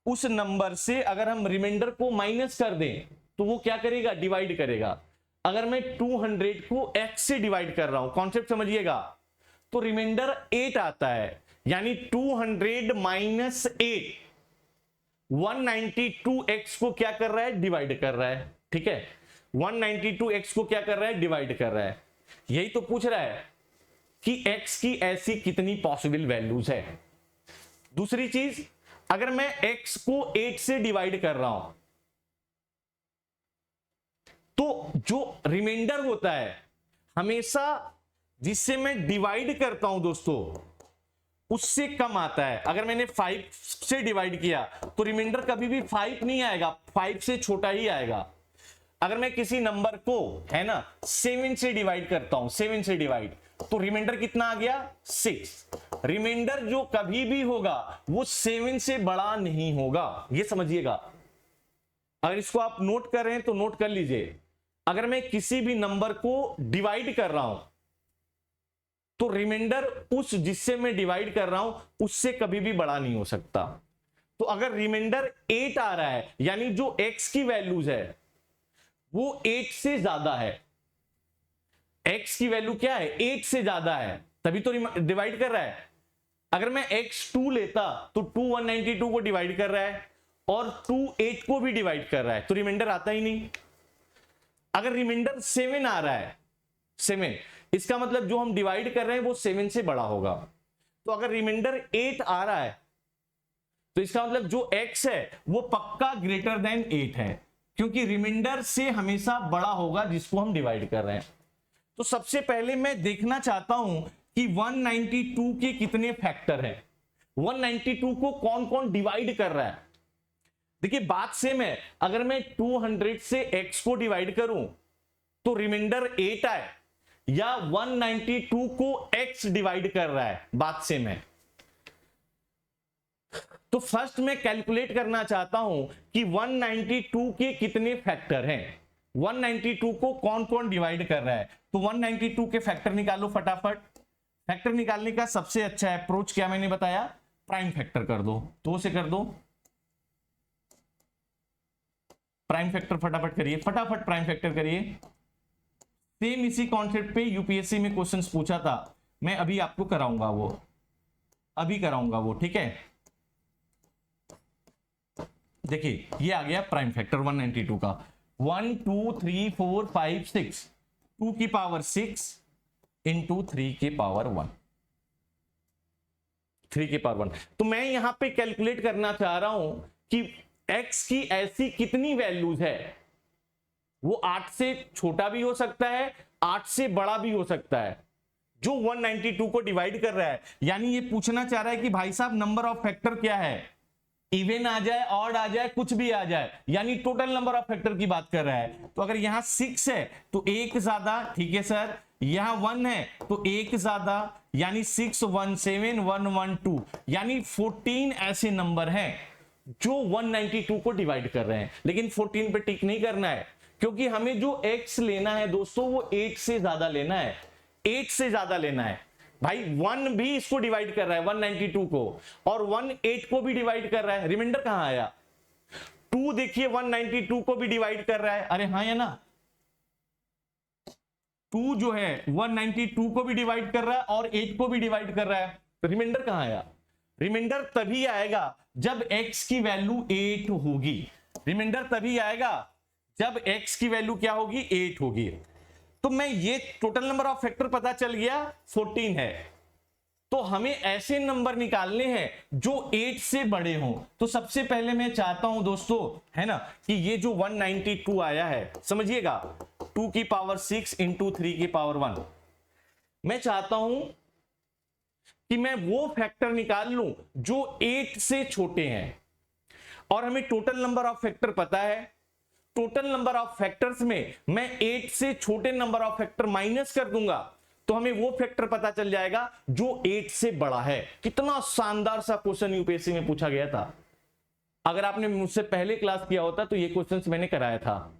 Speaker 1: उस नंबर से अगर हम रिमाइंडर को माइनस कर दें तो वो क्या करेगा, डिवाइड करेगा। अगर मैं 200 को x से डिवाइड कर रहा हूं, कॉन्सेप्ट समझिएगा, तो रिमाइंडर 8 आता है, यानी 200 माइनस 8 192x को क्या कर रहा है, डिवाइड कर रहा है। ठीक है, 192x को क्या कर रहा है, डिवाइड कर रहा है। यही तो पूछ रहा है कि x की ऐसी कितनी पॉसिबल वैल्यूज है। दूसरी चीज, अगर मैं x को 8 से डिवाइड कर रहा हूं तो जो रिमाइंडर होता है हमेशा जिससे मैं डिवाइड करता हूं दोस्तों उससे कम आता है। अगर मैंने 5 से डिवाइड किया तो रिमाइंडर कभी भी 5 नहीं आएगा, 5 से छोटा ही आएगा। अगर मैं किसी नंबर को, है ना, 7 से डिवाइड करता हूं, 7 से डिवाइड, तो रिमाइंडर कितना आ गया, 6। रिमाइंडर जो कभी भी होगा वो 7 से बड़ा नहीं होगा, ये समझिएगा। अगर इसको आप नोट कर रहे हैं तो नोट कर लीजिए। अगर मैं किसी भी नंबर को डिवाइड कर रहा हूं तो रिमाइंडर उस जिससे मैं डिवाइड कर रहा हूं उससे कभी भी बड़ा नहीं हो सकता। तो अगर रिमाइंडर 8 आ रहा है यानी जो x की वैल्यूज है वो 8 से ज्यादा है। x की वैल्यू क्या है, 8 से ज्यादा है, तभी तो डिवाइड कर रहा है। अगर मैं x2 लेता तो 2 192 को डिवाइड कर रहा है और 2 8 को भी डिवाइड कर रहा है, तो रिमाइंडर आता ही नहीं। अगर रिमाइंडर 7 आ रहा है, 7, इसका मतलब जो हम डिवाइड कर रहे हैं वो 7 से बड़ा होगा। तो अगर रिमाइंडर 8 आ रहा है तो इसका मतलब जो x है वो पक्का ग्रेटर देन 8 है, क्योंकि रिमाइंडर से हमेशा बड़ा होगा जिसको हम डिवाइड कर रहे हैं। तो सबसे पहले मैं देखना चाहता हूं कि 192 के कितने फैक्टर हैं, 192 को कौन कौन डिवाइड कर रहा है। देखिए बात सेम है, अगर मैं 200 से x को डिवाइड करूं तो रिमाइंडर 8 आए या 192 को x डिवाइड कर रहा है, बात सेम है। तो फर्स्ट मैं कैलकुलेट करना चाहता हूं कि 192 के कितने फैक्टर हैं, 192 को कौन कौन डिवाइड कर रहा है। तो 192 के फैक्टर निकालो फटाफट। फैक्टर निकालने का सबसे अच्छा अप्रोच क्या मैंने बताया, प्राइम फैक्टर कर दो, 2 से कर दो। प्राइम फैक्टर फटाफट करिए, फटाफट प्राइम फैक्टर करिए। सेम इसी कॉन्सेप्ट पे यूपीएससी में क्वेश्चंस पूछा था, मैं अभी आपको कराऊंगा वो, अभी कराऊंगा वो, ठीक है। देखिए ये आ गया प्राइम फैक्टर 192 का, 1 2 3 4 5 6, 2 की पावर 6 इंटू 3 की पावर 1, 3 की पावर 1। तो मैं यहां पे कैलकुलेट करना चाह रहा हूं कि x की ऐसी कितनी वैल्यूज है, वो 8 से छोटा भी हो सकता है, 8 से बड़ा भी हो सकता है, जो 192 को डिवाइड कर रहा है। यानी ये पूछना चाह रहा है कि भाई साहब नंबर ऑफ फैक्टर क्या है, इवन आ जाए, ऑड आ जाए, कुछ भी आ जाए, यानी टोटल नंबर ऑफ फैक्टर की बात कर रहा है। तो अगर यहां 6 है तो एक ज्यादा, ठीक है सर, यहां 1 है तो एक ज्यादा, यानी 6 1 7 1 1 2, यानी 14 ऐसे नंबर हैं जो 192 को डिवाइड कर रहे हैं। लेकिन 14 पे टिक नहीं करना है, क्योंकि हमें जो x लेना है दोस्तों वो 8 से ज्यादा लेना है, 8 से ज्यादा लेना है। भाई 1 भी इसको डिवाइड कर रहा है 192 को, और 1 8 को भी डिवाइड कर रहा है, रिमाइंडर कहां आया, 2 देखिए 192 को भी डिवाइड कर रहा है, अरे हाँ या ना, 2 जो है 192 को भी डिवाइड कर रहा है और 8 को भी डिवाइड कर रहा है, तो रिमाइंडर कहां आया, रिमाइंडर तभी आएगा जब x की वैल्यू 8 होगी, रिमाइंडर तभी आएगा जब x की वैल्यू क्या होगी, 8 होगी। तो मैं ये टोटल नंबर ऑफ फैक्टर पता चल गया 14 है, तो हमें ऐसे नंबर निकालने हैं जो 8 से बड़े हों। तो सबसे पहले मैं चाहता हूं दोस्तों, है ना, कि ये जो 192 आया है, समझिएगा 2 की पावर 6 इंटू 3 की पावर 1, मैं चाहता हूं कि मैं वो फैक्टर निकाल लूं जो 8 से छोटे हैं। और हमें टोटल नंबर ऑफ फैक्टर पता है। टोटल नंबर ऑफ फैक्टर्स में मैं 8 से छोटे नंबर ऑफ फैक्टर माइनस कर दूंगा तो हमें वो फैक्टर पता चल जाएगा जो 8 से बड़ा है। कितना शानदार सा क्वेश्चन यूपीएससी में पूछा गया था। अगर आपने मुझसे पहले क्लास किया होता तो ये क्वेश्चन मैंने कराया था,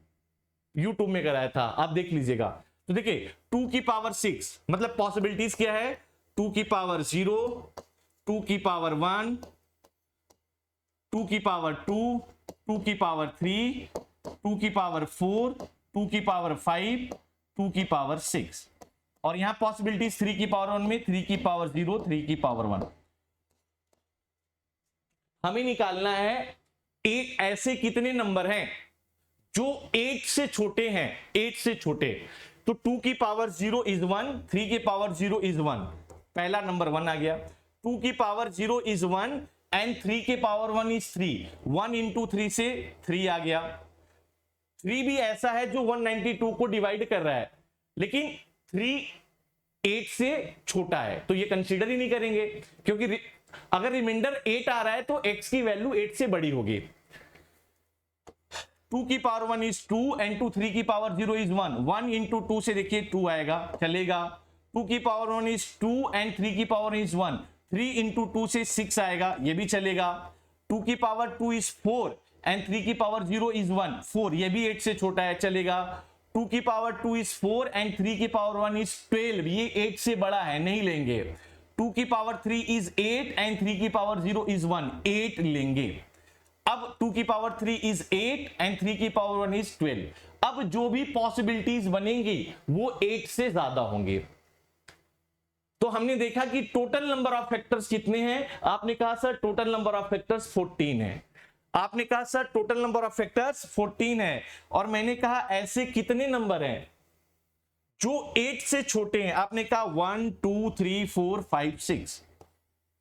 Speaker 1: यूट्यूब में कराया था, आप देख लीजिएगा। तो देखिए 2 की पावर 6 मतलब पॉसिबिलिटीज क्या है, 2 की पावर 0, 2 की पावर 1, 2 की पावर 2, 2 की पावर 3, 2 की पावर 4, 2 की पावर 5, 2 की पावर 6, और यहां पॉसिबिलिटीज 3 की पावर 1 में 3 की पावर 0, 3 की पावर 1। हमें निकालना है एक ऐसे कितने नंबर हैं जो 8 से छोटे हैं, 8 से छोटे। तो 2 की पावर 0 इज 1, 3 की पावर 0 इज 1, पहला नंबर 1 आ गया। 2 की पावर 0 इज 1 एंड 3 के पावर 1 इज 3, 1 इंटू 3 से 3 आ गया। 3 भी ऐसा है जो 192 को डिवाइड कर रहा है, लेकिन 3 8 से छोटा है तो ये कंसीडर ही नहीं करेंगे, क्योंकि अगर रिमाइंडर 8 आ रहा है तो x की वैल्यू 8 से बड़ी होगी। 2 की पावर 1 इज 2 एंड 3 की पावर 0 इज 1, 1 इंटू 2 से देखिए 2 आएगा, चलेगा। 2 की पावर 1 इज 2 एंड 3 की पावर इज 1, 3 इंटू 2 से 6 आएगा, ये भी चलेगा। 2 की पावर 2 इज 4 एंड 3 की पावर 0 इज 1, 4, ये भी 8 से छोटा है, चलेगा। 2 की पावर 2 इज 4 एंड 3 की पावर 1 इज 12, ये 8 से बड़ा है, नहीं लेंगे। 2 की पावर 3 इज 8 एंड 3 की पावर 0 इज 1, 8 लेंगे। अब 2 की पावर 3 इज 8 एंड 3 की पावर 1 इज 12। अब जो भी पॉसिबिलिटीज बनेंगी वो 8 से ज्यादा होंगे। तो हमने देखा कि टोटल नंबर ऑफ फैक्टर्स कितने हैं, आपने कहा sir total number of factors 14 है। आपने कहा sir total number of factors 14 है, और मैंने कहा ऐसे कितने नंबर हैं जो 8 से छोटे हैं। आपने कहा 1 2 3 4 5 6,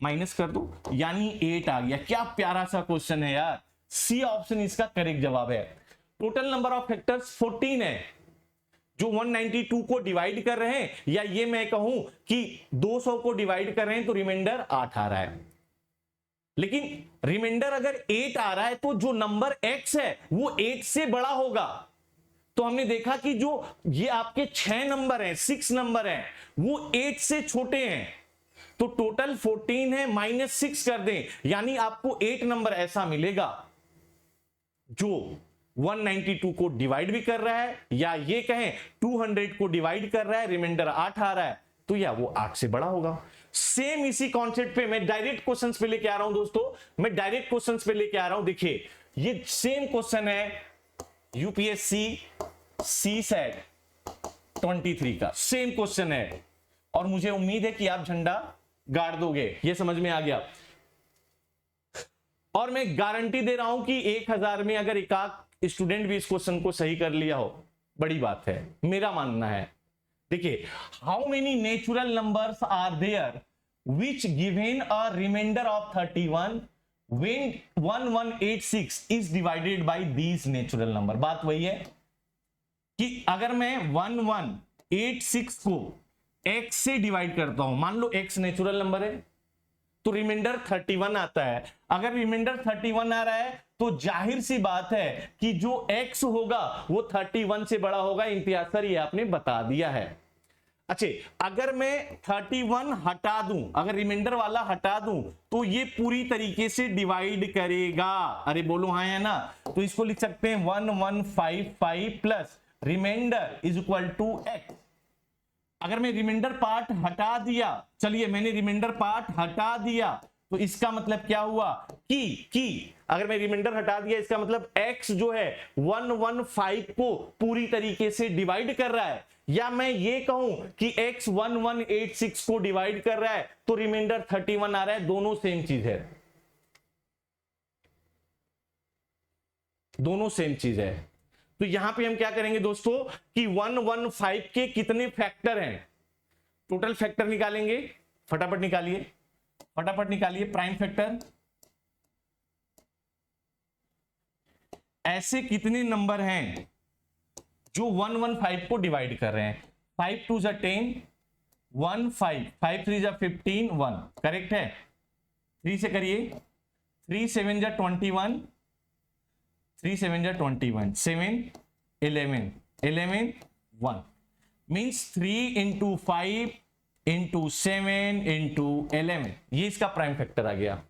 Speaker 1: माइनस कर दो यानी 8 आ गया। क्या प्यारा सा क्वेश्चन है यार, सी ऑप्शन इसका करेक्ट जवाब है। टोटल नंबर ऑफ फैक्टर्स 14 है जो 192 को डिवाइड कर रहे हैं, या ये मैं कहूं कि 200 को डिवाइड कर रहे हैं तो रिमाइंडर 8 आ रहा है। लेकिन रिमाइंडर अगर 8 आ रहा है तो जो नंबर x है वो 8 से बड़ा होगा। तो हमने देखा कि जो ये आपके 6 नंबर हैं, 6 नंबर हैं, वो 8 से छोटे हैं। तो टोटल 14 है, -6 कर दें यानी आपको 8 नंबर ऐसा मिलेगा जो 192 को डिवाइड भी कर रहा है, या ये कहें 200 को डिवाइड कर रहा है, रिमाइंडर 8 आ रहा है, तो या वो 8 से बड़ा होगा। सेम इसी कॉन्सेप्ट पे मैं डायरेक्ट क्वेश्चंस पे लेके आ रहा हूं दोस्तों, मैं डायरेक्ट क्वेश्चंस पे लेके आ रहा हूं। देखिए ये सेम क्वेश्चन है यूपीएससी सीसेट 23 का, सेम क्वेश्चन है, और मुझे उम्मीद है कि आप झंडा गाड़ दोगे, ये समझ में आ गया। और मैं गारंटी दे रहा हूं कि 1000 में अगर एक आध स्टूडेंट भी इस क्वेश्चन को सही कर लिया हो, बड़ी बात है, मेरा मानना है। देखिए how many natural numbers are there which given a remainder of 31 when 1186 is divided by these natural number। बात वही है कि अगर मैं 1186 को x से डिवाइड करता हूं, मान लो x नेचुरल नंबर है तो रिमाइंडर 31 आता है। अगर रिमाइंडर 31 आ रहा है तो जाहिर सी बात है कि जो x होगा वो 31 से बड़ा होगा। इम्तियाज सर ये आपने बता दिया है। अच्छा अगर मैं 31 हटा दूं, अगर रिमाइंडर वाला हटा दूं तो ये पूरी तरीके से डिवाइड करेगा। अरे बोलो हाँ या ना, तो इसको लिख सकते हैं 1155 plus remainder is equal to x। अगर मैं रिमाइंडर पार्ट हटा दिया, चलिए मैंने रिमाइंडर पार्ट हटा दिया, तो इसका मतलब क्या हुआ कि अगर मैं रिमाइंडर हटा दिया इसका मतलब x जो है 115 को पूरी तरीके से डिवाइड कर रहा है, या मैं ये कहूं कि x 1186 को डिवाइड कर रहा है तो रिमाइंडर 31 आ रहा है। दोनों सेम चीज है, दोनों सेम चीज है। तो यहां पे हम क्या करेंगे दोस्तों कि 115 के कितने फैक्टर हैं, टोटल फैक्टर निकालेंगे। फटाफट निकालिए, फटाफट निकालिए प्राइम फैक्टर। ऐसे कितने नंबर हैं जो 115 को डिवाइड कर रहे हैं। 5 2 10, 1 5, 5 3 15, 1 करेक्ट है। 3 से करिए, 3 7 21, 3 7 जा 21, 7 11 11 1 मीन्स 3 इंटू 5 इंटू 7 इंटू 11, ये इसका प्राइम फैक्टर आ गया।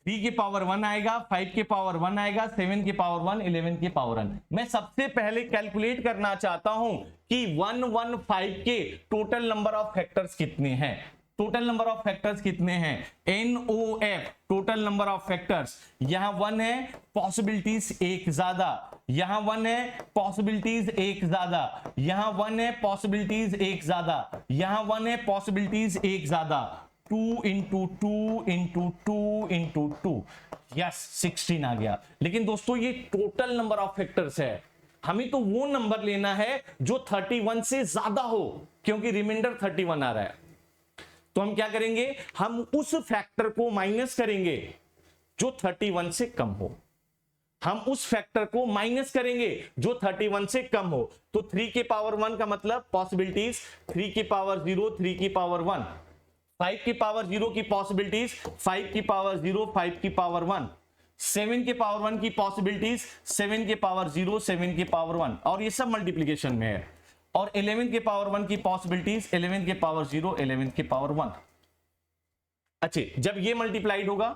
Speaker 1: 3 की पावर 1 आएगा, 5 की पावर 1 आएगा, 7 की पावर 1, 11 की पावर 1। मैं सबसे पहले कैलकुलेट करना चाहता हूं कि 115 के टोटल नंबर ऑफ फैक्टर्स कितने हैं। टोटल नंबर ऑफ फैक्टर्स कितने हैं? NOF total number of factors. यहां 1 है, पॉसिबिलिटीज एक ज्यादा, यहां 1 है, पॉसिबिलिटीज एक ज्यादा, यहां 1 है, पॉसिबिलिटीज एक ज्यादा, यहां 1 है, पॉसिबिलिटीज एक ज्यादा। 2 इंटू 2 इंटू 2 इंटू 2, यस 16 आ गया। लेकिन दोस्तों ये टोटल नंबर ऑफ फैक्टर्स है, हमें तो वो नंबर लेना है जो 31 से ज्यादा हो, क्योंकि रिमाइंडर 31 आ रहा है। तो हम क्या करेंगे, हम उस फैक्टर को माइनस करेंगे जो 31 से कम हो। हम उस फैक्टर को माइनस करेंगे जो 31 से कम हो। तो 3 के पावर 1 का मतलब पॉसिबिलिटीज 3 की पावर 0, 3 की पावर 1, 5 की पावर 0 की पॉसिबिलिटीज 5 की पावर 0, 5 की पावर 1, 7 के पावर 1 की पॉसिबिलिटीज 7 के पावर 0, 7 के पावर 1, और ये सब मल्टीप्लीकेशन में है। और 11 के पावर 1 की पॉसिबिलिटीज 11 के पावर 0, 11 के पावर 1। अच्छे, जब ये मल्टीप्लाइड होगा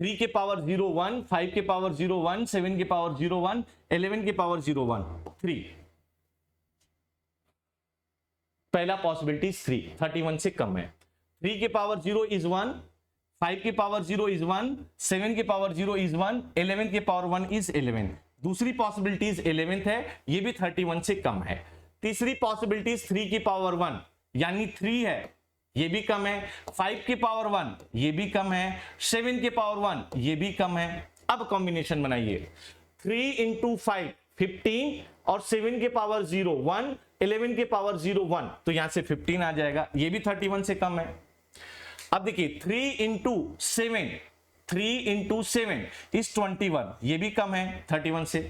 Speaker 1: 3 के पावर 0 1, 5 के पावर 0 1, 7 के पावर 0 1, 11 के पावर 0 1, 3। पहला पॉसिबिलिटी 3 31 से कम है। 3 के पावर 0 इज 1, 5 के पावर 0 इज 1, 7 के पावर 0 इज 1, 11 के पावर 1 इज 11। दूसरी पॉसिबिलिटीज 11th है, ये भी 31 से कम है। तीसरी पॉसिबिलिटीज 3 की पावर 1 यानी 3 है, ये भी कम है। 5 की पावर 1 ये भी कम है, 7 के पावर 1 ये भी कम है। अब कॉम्बिनेशन बनाइए, 3 इंटू 5 15 और 7 के पावर 0 1, 11 के पावर 0 1, तो यहां से 15 आ जाएगा, ये भी 31 से कम है। अब देखिए 3 इंटू 7, 3 इंटू 7 इज 21, ये भी कम है 31 से।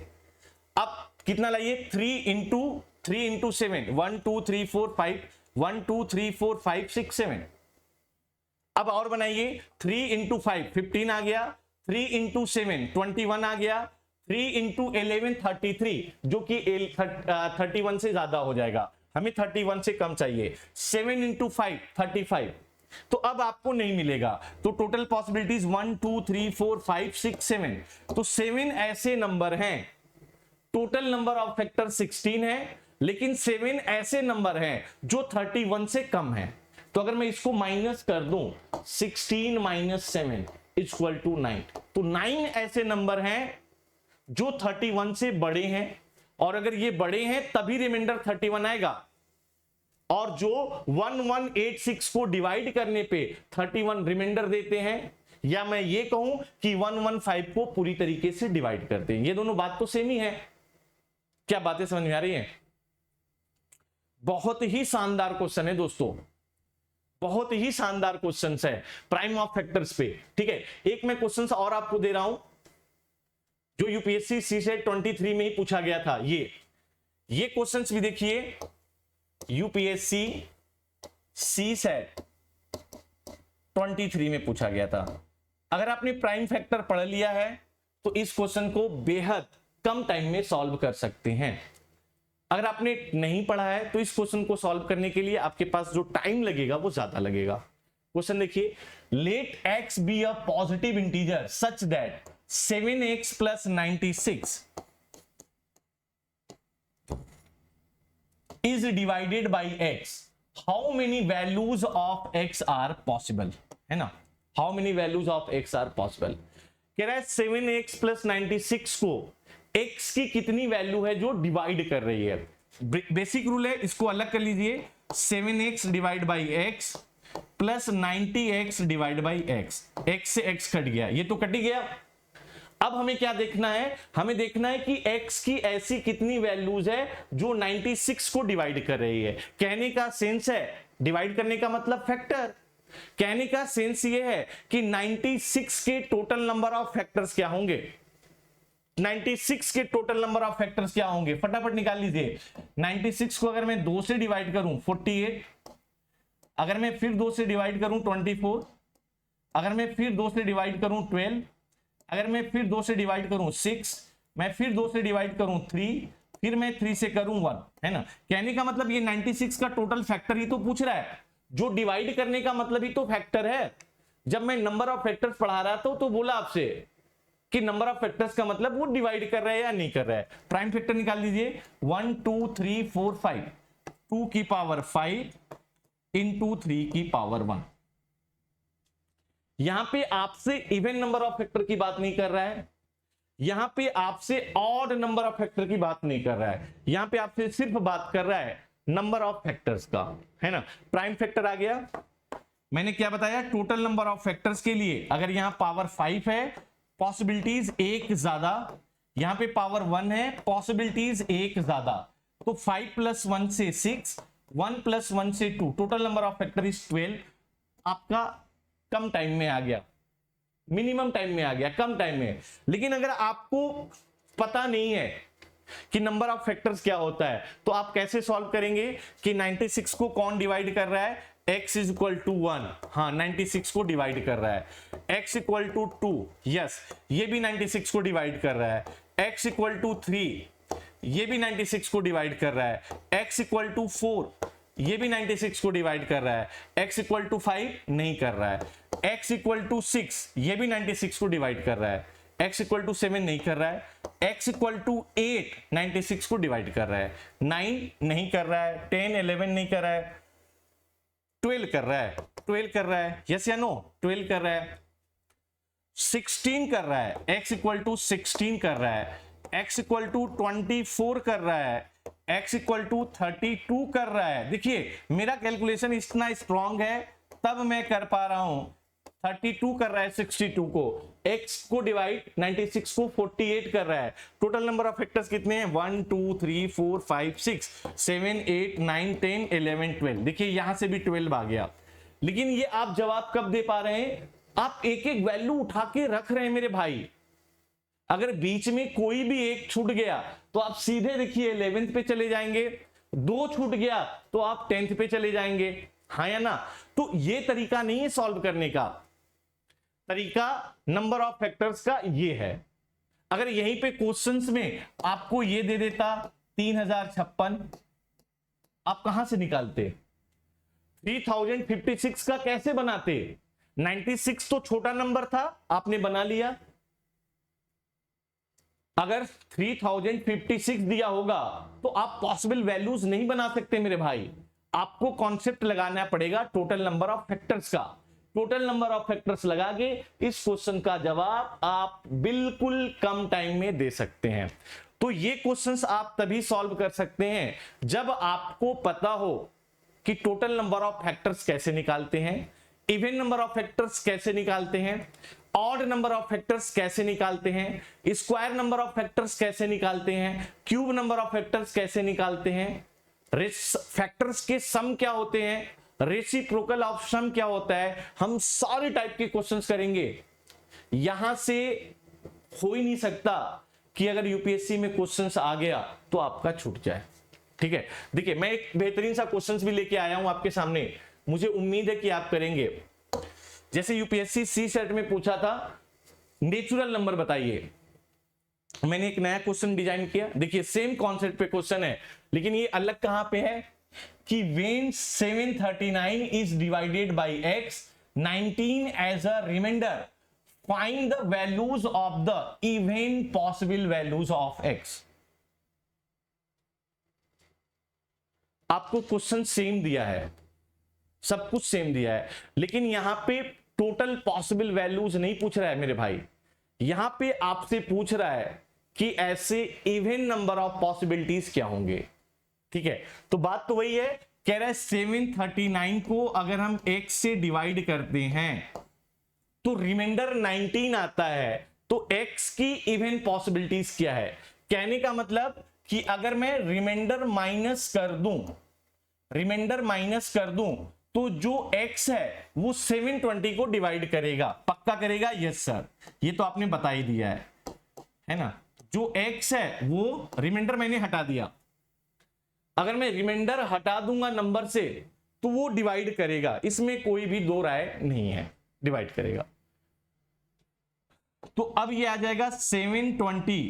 Speaker 1: अब कितना लाइए, 3 इंटू 7, 1 2 3 4 5, 1 2 3 4 5 6 7। अब और बनाइए, 3 इंटू 5 15 आ गया, 3 इंटू 7 21 आ गया, 3 इंटू 11 33, जो कि 31 से ज्यादा हो जाएगा, हमें 31 से कम चाहिए। 7 इंटू 5 35, तो अब आपको नहीं मिलेगा। तो टोटल पॉसिबिलिटीज 1 2 3 4 5 6 7, तो 7 ऐसे नंबर हैं। टोटल नंबर ऑफ फैक्टर 16 है, लेकिन 7 ऐसे नंबर हैं जो 31 से कम है। तो अगर मैं इसको माइनस कर दूं, 16 माइनस 7 इक्वल टू 9, तो 9 ऐसे नंबर हैं जो 31 से बड़े हैं, और अगर ये बड़े हैं तभी रिमाइंडर 31 आएगा। और जो 1186 को डिवाइड करने पे 31 रिमाइंडर देते हैं, या मैं ये कहूं कि 115 को पूरी तरीके से डिवाइड करते हैं, ये दोनों बात तो सेम ही है। क्या बातें समझ में आ रही हैं? बहुत ही शानदार क्वेश्चन है दोस्तों, बहुत ही शानदार क्वेश्चन है प्राइम ऑफ फैक्टर्स पे। ठीक है, एक मैं क्वेश्चन और आपको दे रहा हूं जो यूपीएससी सीसेट 23 में ही पूछा गया था। ये क्वेश्चंस भी देखिए, यूपीएससी सीसेट 23 में पूछा गया था। अगर आपने प्राइम फैक्टर पढ़ लिया है तो इस क्वेश्चन को बेहद कम टाइम में सॉल्व कर सकते हैं। अगर आपने नहीं पढ़ा है तो इस क्वेश्चन को सॉल्व करने के लिए आपके पास जो टाइम लगेगा वो ज्यादा लगेगा। क्वेश्चन देखिए, let x be a positive integer such that 7x plus 96 is divided by x. How many values of x are possible? है ना, how many values of x are possible? कह रहा है 7x plus 96 को x की कितनी value है जो डिवाइड कर रही है। बेसिक रूल है, इसको अलग कर लीजिए, 7x divide by x plus 90x divide by x, x से x कट गया, ये तो कट ही गया। अब हमें क्या देखना है, हमें देखना है कि x की ऐसी कितनी वैल्यूज है जो 96 को डिवाइड कर रही है। कहने का सेंस है, डिवाइड करने का मतलब फैक्टर, कहने का सेंस ये है कि 96 के टोटल नंबर ऑफ फैक्टर्स क्या होंगे, 96 के टोटल नंबर ऑफ फैक्टर्स क्या होंगे, फटाफट निकाल लीजिए। 96 को अगर मैं 2 से डिवाइड करूं 48, अगर मैं फिर 2 से डिवाइड करूं 24, अगर मैं फिर 2 से डिवाइड करूं 12, अगर मैं फिर 2 से डिवाइड करूं 6, मैं फिर 2 से डिवाइड करूं 3, फिर मैं 3 से करूं 1, है ना। कहने का मतलब ये 96 का टोटल फैक्टर ही तो पूछ रहा है, जो डिवाइड करने का मतलब ही तो फैक्टर है। जब मैं नंबर ऑफ फैक्टर्स पढ़ा रहा था तो बोला आपसे कि नंबर ऑफ फैक्टर्स का मतलब वो डिवाइड कर रहा है या नहीं कर रहा है। प्राइम फैक्टर निकाल लीजिए, 1 2 3 4 5, 2 की पावर 5 इंटू 3 की पावर 1। यहां पे आपसे इवन नंबर ऑफ फैक्टर की बात नहीं कर रहा है, यहां पे आपसे ऑड नंबर ऑफ फैक्टर की बात नहीं कर रहा है, यहां पे आपसे सिर्फ बात कर रहा है नंबर ऑफ फैक्टर्स का, है ना। प्राइम फैक्टर आ गया। मैंने क्या बताया, टोटल नंबर ऑफ फैक्टर्स के लिए अगर यहां पावर 5 है, पॉसिबिलिटीज एक ज्यादा, यहां पे पावर 1 है, पॉसिबिलिटीज एक ज्यादा, तो 5 + 1 से 6, 1 + 1 से 2, total number of factor is 12। आपका कम टाइम में आ गया, मिनिमम टाइम में आ गया, कम टाइम में। लेकिन अगर आपको पता नहीं है कि नंबर ऑफ फैक्टर्स क्या होता है, तो आप कैसे सॉल्व करेंगे कि 96 को कौन डिवाइड कर रहा है, x = 1, हाँ 96 को डिवाइड कर रहा है, x = 2, यस ये भी 96 को डिवाइड कर रहा है, x = 3, ये भी 96 को डिवाइड कर रहा है, x = 4, ये भी 96 को डिवाइड कर रहा है, x = 5 नहीं कर रहा है, x = 6, ये भी 96 को डिवाइड कर रहा है, x = 7 नहीं कर रहा है, x = 8 96 को डिवाइड कर रहा है, 9 नहीं कर रहा है, 10 11 नहीं कर रहा है, 12 कर रहा है, 12 कर रहा है, यस या नो, 12 कर रहा है, 16 कर रहा है, x = 16 कर रहा है, x = 24 कर रहा है, x = 32 कर रहा है। देखिए मेरा कैलकुलेशन इतना स्ट्रांग है तब मैं कर पा रहा हूं, 32 कर रहा है 62 को, x को डिवाइड 96 को 48 कर रहा है। टोटल नंबर ऑफ फैक्टर्स कितने हैं, 1 2 3 4 5 6 7 8 9 10 11 12। देखिए यहां से भी 12 आ गया। लेकिन ये आप जवाब कब दे पा रहे हैं, आप एक एक वैल्यू उठा के रख रहे हैं मेरे भाई। अगर बीच में कोई भी एक छूट गया तो आप सीधे देखिए 11th पे चले जाएंगे, 2 छूट गया तो आप 10th पे चले जाएंगे, हाँ या ना। तो ये तरीका नहीं है सॉल्व करने का, तरीका नंबर ऑफ फैक्टर्स का ये है। अगर यहीं पे क्वेश्चंस में आपको ये दे देता 3056, आप कहां से निकालते, 3056 का कैसे बनाते, 96 तो छोटा नंबर था आपने बना लिया। अगर 3056 दिया होगा तो आप पॉसिबल वैल्यूज नहीं बना सकते मेरे भाई, आपको कॉन्सेप्ट लगाना पड़ेगा टोटल नंबर ऑफ फैक्टर्स का। टोटल नंबर ऑफ फैक्टर्स लगा के इस क्वेश्चन का जवाब आप बिल्कुल कम टाइम में दे सकते हैं। तो ये क्वेश्चंस आप तभी सॉल्व कर सकते हैं जब आपको पता हो कि टोटल नंबर ऑफ फैक्टर्स कैसे निकालते हैं, इवन नंबर ऑफ फैक्टर्स कैसे निकालते हैं, ऑड नंबर ऑफ फैक्टर्स कैसे निकालते हैं, स्क्वायर नंबर ऑफ फैक्टर्स कैसे निकालते हैं, क्यूब नंबर ऑफ फैक्टर्स कैसे निकालते हैं, फैक्टर्स के सम क्या होते हैं, रेसिप्रोकल ऑफ सम क्या होता है। हम सारे टाइप के क्वेश्चंस करेंगे। यहां से हो ही नहीं सकता कि अगर यूपीएससी में क्वेश्चंस आ गया तो आपका छूट जाए। ठीक है, देखिए मैं एक बेहतरीन सा क्वेश्चंस भी लेके आया हूं आपके सामने, मुझे उम्मीद है कि आप करेंगे। जैसे यूपीएससी सी सेट में पूछा था नेचुरल नंबर बताइए, मैंने एक नया क्वेश्चन डिजाइन किया। देखिए सेम कॉन्सेप्ट पे क्वेश्चन है, लेकिन ये अलग कहां पे है कि when 739 is divided by x, 19 as a remainder, find the values of the even possible values of x। आपको क्वेश्चन सेम दिया है, सब कुछ सेम दिया है, लेकिन यहां पे टोटल पॉसिबल वैल्यूज नहीं पूछ रहा है मेरे भाई। यहां पे आपसे पूछ रहा है कि ऐसे इवन नंबर ऑफ पॉसिबिलिटीज क्या होंगे। ठीक है, तो बात तो वही है, कह रहा है 739 को अगर हम x से डिवाइड करते हैं तो रिमाइंडर 19 आता है, तो x की इवन पॉसिबिलिटीज क्या है। कहने का मतलब कि अगर मैं रिमाइंडर माइनस कर दूं तो जो x है वो 720 को डिवाइड करेगा, पक्का करेगा, यस सर, ये तो आपने बता ही दिया है ना। जो x है वो रिमाइंडर मैंने हटा दिया, अगर मैं रिमाइंडर हटा दूंगा नंबर से तो वो डिवाइड करेगा, इसमें कोई भी दो राय नहीं है, डिवाइड करेगा। तो अब ये आ जाएगा 720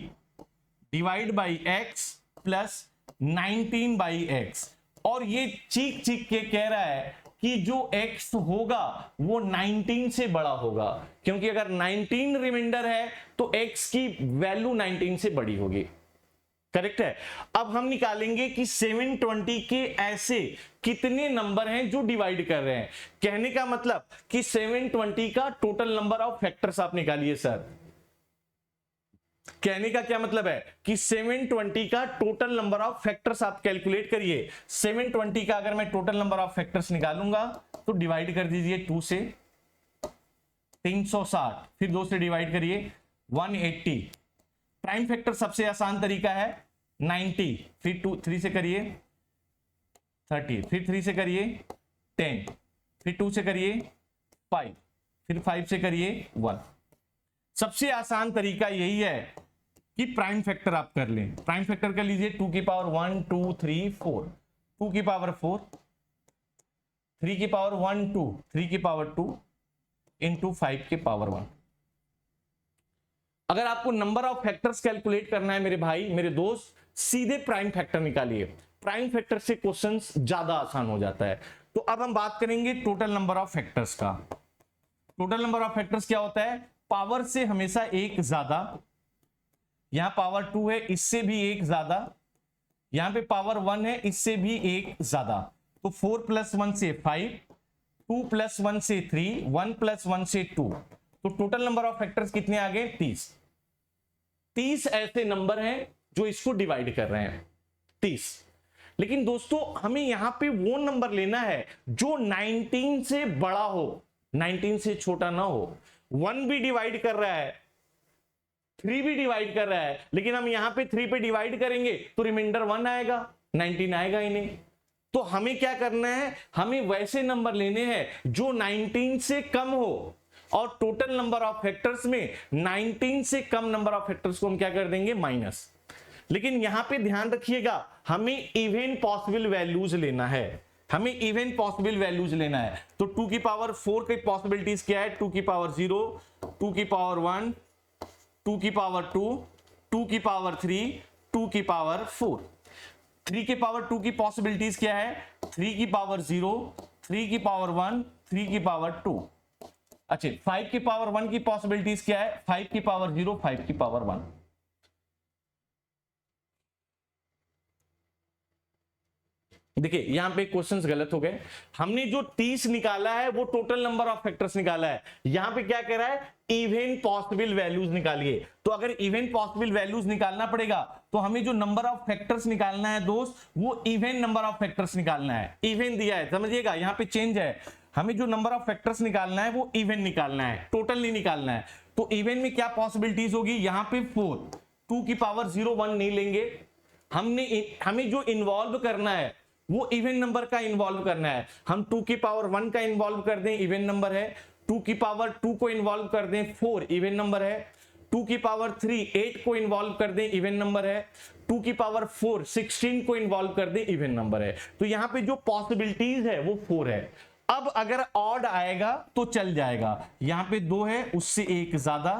Speaker 1: divide by x plus 19 by x, और ये चीख चीख के कह रहा है कि जो x होगा वो 19 से बड़ा होगा, क्योंकि अगर 19 रिमाइंडर है तो x की वैल्यू 19 से बड़ी होगी। करेक्ट है। अब हम निकालेंगे कि 720 के ऐसे कितने नंबर हैं जो डिवाइड कर रहे हैं। कहने का मतलब कि 720 का टोटल नंबर ऑफ फैक्टर्स आप निकालिए सर। कहने का क्या मतलब है कि 720 का टोटल नंबर ऑफ फैक्टर्स आप कैलकुलेट करिए। 720 का अगर मैं टोटल नंबर ऑफ फैक्टर्स निकालूंगा तो डिवाइड कर दीजिए 2 से, 360, फिर 2 से डिवाइड करिए 180। प्राइम फैक्टर सबसे आसान तरीका है 90, फिर 3 से करिए 30, फिर 3 से करिए 10, फिर 2 से करिए 5, फिर 5 से करिए 1। सबसे आसान तरीका यही है कि प्राइम फैक्टर आप कर लें। प्राइम फैक्टर कर लीजिए 2 की पावर 1 2 3 4, 2 की पावर 4, 3 की पावर 1 2, 3 की पावर 2 इंटू 5 की पावर 1। अगर आपको नंबर ऑफ फैक्टर्स कैलकुलेट करना है मेरे भाई मेरे दोस्त, सीधे प्राइम फैक्टर निकालिए। प्राइम फैक्टर से क्वेश्चंस ज्यादा आसान हो जाता है। तो अब हम बात करेंगे टोटल नंबर ऑफ फैक्टर्स का। टोटल नंबर ऑफ फैक्टर्स क्या होता है? पावर से हमेशा एक ज्यादा, यहां पावर 2 है इससे भी एक ज्यादा, यहां पे पावर 1 है इससे भी एक ज्यादा। तो 4 + 1 से 5, 2 + 1 से 3, 1 + 1 से 2। तो टोटल नंबर ऑफ फैक्टर्स कितने आ गए? 30। 30 ऐसे नंबर हैं जो इसको डिवाइड कर रहे हैं, 30। लेकिन दोस्तों हमें यहां पे वो नंबर लेना है जो 19 से बड़ा हो, 19 से छोटा ना हो। 1 भी डिवाइड कर रहा है, 3 भी डिवाइड कर रहा है, लेकिन हम यहां पे 3 पे डिवाइड करेंगे तो रिमाइंडर 1 आएगा, 19 आएगा ही नहीं। तो हमें क्या करना है? हमें वैसे नंबर लेने हैं जो 19 से कम हो, और टोटल नंबर ऑफ फैक्टर्स में 19 से कम नंबर ऑफ फैक्टर्स को हम क्या कर देंगे? माइनस। लेकिन यहां पे ध्यान रखिएगा हमें इवन पॉसिबल वैल्यूज लेना है, हमें इवन पॉसिबल वैल्यूज लेना है। तो 2 की पावर 4 की पॉसिबिलिटीज क्या है? 2 की पावर 0, 2 की पावर 1, 2 की पावर 2, 2 की पावर 3, 2 की पावर 4। 3 के पावर 2 की पॉसिबिलिटीज क्या है? 3 की पावर 0, 3 की पावर 1, 3 की पावर 2। अच्छा, 5 की पावर 1 की पॉसिबिलिटीज क्या है? 5 की पावर 0, 5 की पावर 1। देखिए यहां पे क्वेश्चंस गलत हो गए। हमने जो 30 निकाला है वो टोटल नंबर ऑफ फैक्टर्स निकाला है, यहां पे क्या कह रहा है? इवन पॉसिबल वैल्यूज निकालिए। तो अगर इवन पॉसिबल वैल्यूज निकालना पड़ेगा तो हमें जो नंबर ऑफ फैक्टर्स निकालना है दोस्त, वो इवन नंबर ऑफ फैक्टर्स निकालना है। इवन दिया है, समझिएगा यहां पे चेंज है। हमें जो नंबर ऑफ फैक्टर्स निकालना है वो इवन निकालना है, टोटल नहीं निकालना है। तो इवन में क्या पॉसिबिलिटीज होगी? यहां पे 4, 2 की पावर 0, 1 नहीं लेंगे। हमें जो इन्वॉल्व करना है वो इवन नंबर का इन्वॉल्व करना है। हम 2 की पावर 1 का इन्वॉल्व कर दें, इवन नंबर है। 2 की पावर 2 को इन्वॉल्व कर दें, 4 इवन नंबर है। 2 की पावर 3 8 को इन्वॉल्व कर दें, इवन नंबर है। 2 की पावर 4 16 को इन्वॉल्व कर दें, इवन नंबर है। तो यहां पे जो पॉसिबिलिटीज है वो 4 है। अब अगर ऑड आएगा तो चल जाएगा। यहां पे 2 है उससे एक ज्यादा,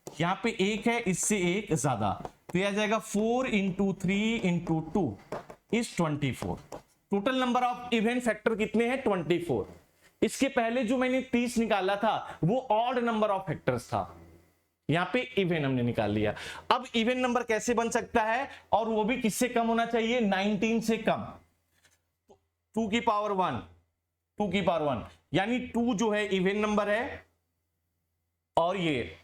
Speaker 1: यहां पे 1 है इससे एक ज्यादा, तो यह आ जाएगा 4 × 3 × 2 is 24। Total number of even factor कितने हैं? 24। इसके पहले जो मैंने 30 निकाला था वो ऑड नंबर ऑफ फैक्टर्स था, यहां पे इवन हमने निकाल लिया। अब इवन नंबर कैसे बन सकता है? और वो भी किससे कम होना चाहिए? 19 से कम। 2 की पावर 1, 2 की पावर 1, यानी 2 जो है इवन नंबर है और ये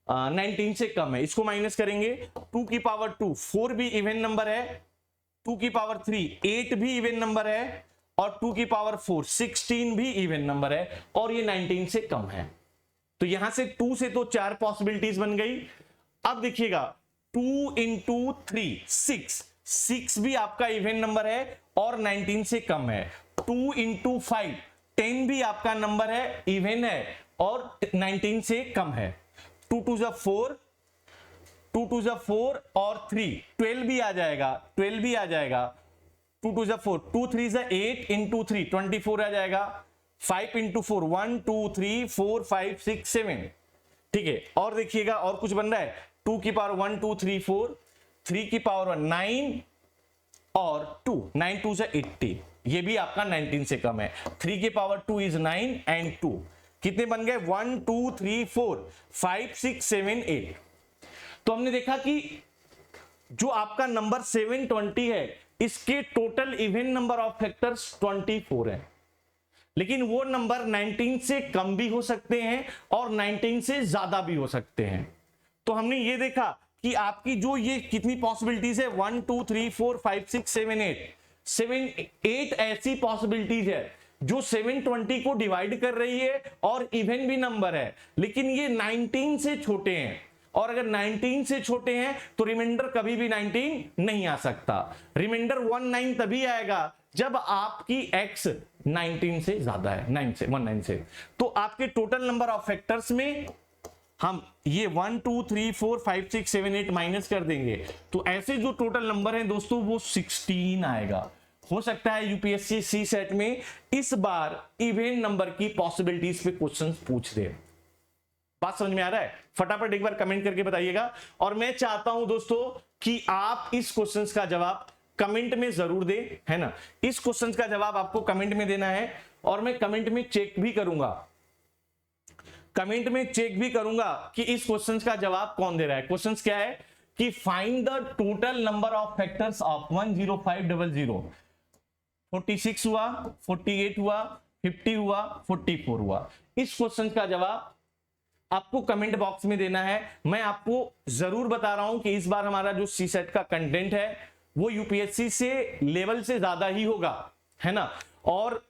Speaker 1: 19 से कम है, इसको माइनस करेंगे। 2 की पावर 2 4 भी इवन नंबर है, 2 की पावर 3 8 भी इवन नंबर है, और 2 की पावर 4 16 भी इवन नंबर है, और ये 19 से कम है। तो यहां से 2 से तो 4 पॉसिबिलिटीज बन गई। अब देखिएगा 2 × 3 6, 6 भी आपका इवन नंबर है और 19 से कम है। 2 × 5 10 भी आपका नंबर है, इवन है और 19 से कम है। 2 × 2 = 4, 2 × 2 = 4 और 3 12 भी आ जाएगा, 12 भी आ जाएगा। 2 × 2 = 4, 2 × 3 = 8 × 3 24 आ जाएगा। 5 × 4 1 2 3 4 5 6 7, ठीक है, और देखिएगा और कुछ बन रहा है, 2 की पावर 1 2 3 4, 3 की पावर 9 और 2, 9 2 से 80, ये भी आपका 19 से कम है। 3 की पावर 2 इज 9 एंड 2, कितने बन गए 1 2 3 4 5 6 7 8। तो हमने देखा कि जो आपका नंबर 720 है, इसके total even number of factors 24 है, लेकिन वो नंबर 19 से कम भी हो सकते हैं और 19 से ज्यादा भी हो सकते हैं। तो हमने ये देखा कि आपकी जो ये कितनी पॉसिबिलिटीज है, 1 2 3 4 5 6 7 8 ऐसी पॉसिबिलिटीज है जो 720 को डिवाइड कर रही है और इवन भी नंबर है, लेकिन ये 19 से छोटे हैं। और अगर 19 से छोटे हैं तो रिमाइंडर कभी भी 19 नहीं आ सकता। रिमाइंडर 19 तभी आएगा जब आपकी x 19 से ज्यादा है, 19 से। तो आपके टोटल नंबर ऑफ फैक्टर्स में हम ये 1 2 3 4 5 6 7 8 माइनस कर देंगे, तो ऐसे जो टोटल नंबर हैं दोस्तों वो 16 आएगा। हो सकता है यूपीएससी सी सेट में इस बार इवन नंबर की पॉसिबिलिटीज पे क्वेश्चंस पूछ दे। बात समझ में आ रहा है? फटाफट एक बार कमेंट करके बताइएगा। और मैं चाहता हूं दोस्तों कि आप इस क्वेश्चंस का जवाब कमेंट में जरूर दें, है ना। इस क्वेश्चंस का जवाब आपको कमेंट में देना है और मैं कमेंट में चेक भी करूंगा, कि इस क्वेश्चंस का जवाब कौन दे रहा है। क्वेश्चंस क्या है कि find the total number of factors of 10500। 46 हुआ, 48 हुआ, 50 हुआ, 44 हुआ। इस क्वेश्चन का जवाब आपको कमेंट बॉक्स में देना है। मैं आपको जरूर बता रहा हूं कि इस बार हमारा जो सी सेट का कंटेंट है वो यूपीएससी से लेवल से ज्यादा ही होगा, है ना। और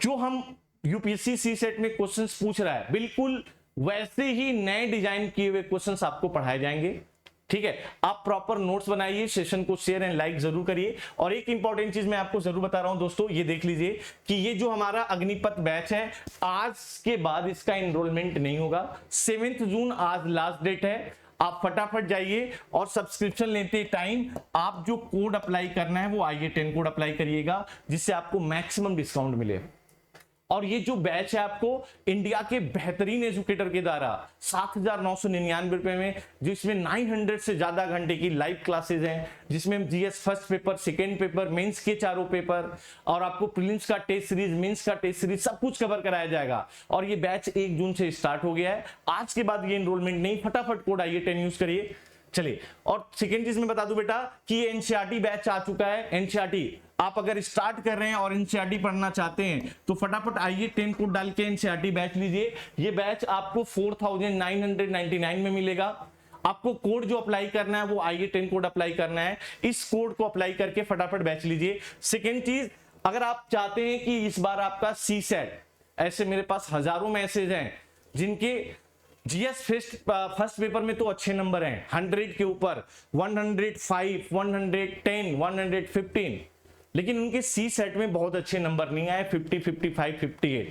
Speaker 1: जो हम यूपीएससी सी सेट में क्वेश्चंस पूछ रहा है, बिल्कुल वैसे ही नए डिजाइन किए हुए क्वेश्चंस आपको पढ़ाए जाएंगे, ठीक है। आप प्रॉपर नोट्स बनाइए, सेशन को शेयर एंड लाइक जरूर करिए। और एक इंपॉर्टेंट चीज मैं आपको जरूर बता रहा हूं दोस्तों, ये देख लीजिए कि ये जो हमारा अग्निपथ बैच है, आज के बाद इसका एनरोलमेंट नहीं होगा। 7 जून आज लास्ट डेट है। आप फटाफट जाइए और सब्सक्रिप्शन लेते टाइम आप जो कोड अप्लाई करना है वो IA10 कोड अप्लाई करिएगा, जिससे आपको मैक्सिमम डिस्काउंट मिले। और ये जो बैच है आपको इंडिया के बेहतरीन एजुकेटर के द्वारा 7,999 रुपए में, जिसमें 900 से ज्यादा घंटे की लाइव क्लासेस हैं, जिसमें GS first paper, second paper, mains के चारों पेपर और आपको प्रीलिम्स का टेस्ट सीरीज, मेंस का टेस्ट सीरीज सब कुछ कवर कराया जाएगा। और ये बैच 1 जून से स्टार्ट हो गया है। आज के बाद ये एनरोलमेंट नहीं, फटाफट कोड IA10 यूज करिए। चलिए, और सेकेंड चीज मैं बता दूं बेटा कि ये एनसीईआरटी बैच आ चुका है। एनसीईआरटी आप अगर स्टार्ट कर रहे हैं और एनसीईआरटी पढ़ना चाहते हैं तो फटाफट IA10 कोड डाल के एनसीईआरटी बैच लीजिए। ये बैच आपको 4,999 में मिलेगा। आपको कोड जो अप्लाई करना है वो IA10 कोड अप्लाई करना है। इस कोड को अप्लाई करके फटाफट बैच लीजिए। सेकेंड चीज, अगर आप चाहते हैं कि इस बार आपका सी सेट, ऐसे मेरे पास हजारों मैसेज हैं जिनके जीएस फर्स्ट पेपर में तो अच्छे नंबर हैं, 100 के ऊपर 105, 110, 115, लेकिन उनके सी सेट में बहुत अच्छे नंबर नहीं आए, 50, 55, 58।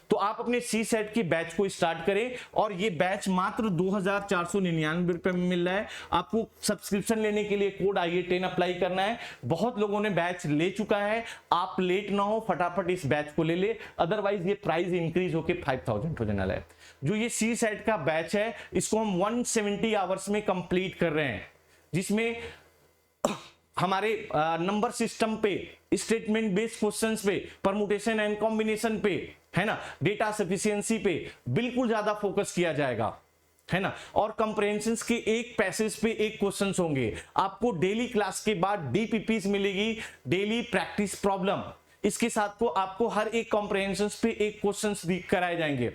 Speaker 1: तो आप अपने सी सेट की बैच को स्टार्ट करें और ये बैच मात्र 2,499 रुपए में मिल रहा है। आपको सब्सक्रिप्शन लेने के लिए कोड IA10 अप्लाई करना है। बहुत लोगों ने बैच ले चुका है, आप लेट ना हो, फटाफट इस बैच को ले ले, अदरवाइज ये प्राइस इंक्रीज होकर 5,000 हो जाने वाला है। जो ये सी सेट का बैच है इसको हम 170 आवर्स में कंप्लीट कर रहे हैं, जिसमें हमारे नंबर सिस्टम पे, स्टेटमेंट बेस्ड क्वेश्चंस पे, परमुटेशन एंड कॉम्बिनेशन पे, है ना, डेटा सफिशिएंसी पे बिल्कुल ज्यादा फोकस किया जाएगा, है ना। और कंप्रेहेंशन के एक पैसेज पे एक क्वेश्चंस होंगे। आपको डेली क्लास के बाद DPPs मिलेगी, डेली प्रैक्टिस प्रॉब्लम। इसके साथ को आपको हर एक कंप्रेहेंशन पे एक क्वेश्चंस कराए जाएंगे।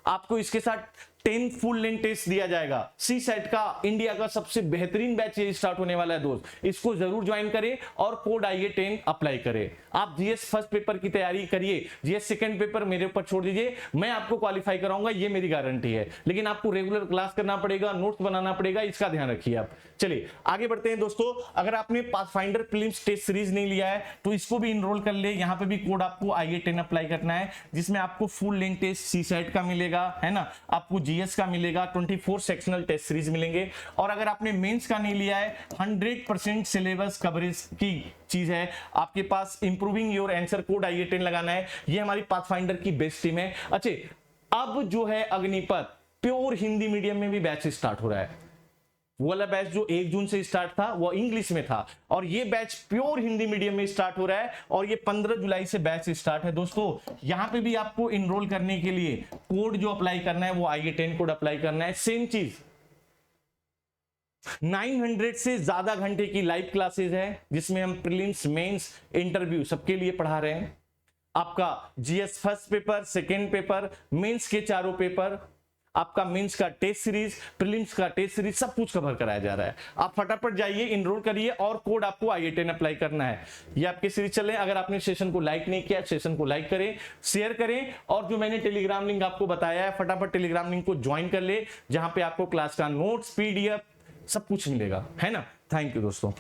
Speaker 1: आपको इसके साथ 10 फुल लेंथ टेस्ट दिया जाएगा। सी सेट का इंडिया का सबसे बेहतरीन बैच ये स्टार्ट होने वाला है दोस्त, इसको जरूर ज्वाइन करें और कोड IA10 अप्लाई करें। आप जीएस फर्स्ट पेपर की तैयारी करिए, जीएस सेकंड पेपर मेरे ऊपर छोड़ दीजिए, मैं आपको क्वालिफाई कराऊंगा, ये मेरी गारंटी है। लेकिन आपको रेगुलर क्लास करना पड़ेगा, नोट्स बनाना पड़ेगा, इसका ध्यान रखिए आप। चलिए आगे बढ़ते हैं दोस्तों। अगर आपने पाथफाइंडर प्रीलिम्स टेस्ट सीरीज नहीं लिया है तो इसको भी इनरोल कर ले। यहाँ पे भी कोड आपको IA10 अप्लाई करना है, जिसमें आपको full length test CSAT का मिलेगा, है ना, आपको जीएस का मिलेगा, 24 सेक्शनल टेस्ट सीरीज मिलेंगे। और अगर आपने मेंस का नहीं लिया है, 100% सिलेबस कवरेज की चीज है आपके पास। Improving your answer, code IA10 लगाना है। ये हमारी पाथफाइंडर की बेस्ट टीम है। अच्छा, अब जो है अग्निपथ प्योर हिंदी मीडियम में भी बैच स्टार्ट हो रहा है। वो वाला बैच जो 1 जून से स्टार्ट था वो इंग्लिश में था, और ये बैच प्योर हिंदी मीडियम में स्टार्ट हो रहा है, और ये 15 जुलाई से बैच स्टार्ट है। दोस्तों यहां पे भी आपको इनरोल करने के लिए कोड जो अप्लाई करना है वो IA10 कोड अप्लाई करना है। सेम चीज 900 से ज्यादा घंटे की लाइव क्लासेस है, जिसमें हम प्रीलिम्स, मेंस, इंटरव्यू सबके लिए पढ़ा रहे हैं। आपका GS first paper, second paper, mains के चारों पेपर, आपका मेंस का टेस्ट सीरीज, प्रीलिम्स का टेस्ट सीरीज, सब कुछ कवर कराया जा रहा है। आप फटाफट जाइए, इनरोल करिए, और कोड आपको IA10 अप्लाई करना है। ये आपके सीरीज चल रहे हैं। अगर आपने सेशन को लाइक नहीं किया, सेशन को लाइक करें, शेयर करें, और जो मैंने टेलीग्राम लिंक आपको बताया है, फटाफट टेलीग्राम लिंक को ज्वाइन कर ले, जहां पे आपको क्लास का नोट्स, PDF सब कुछ मिलेगा, है ना। थैंक यू दोस्तों।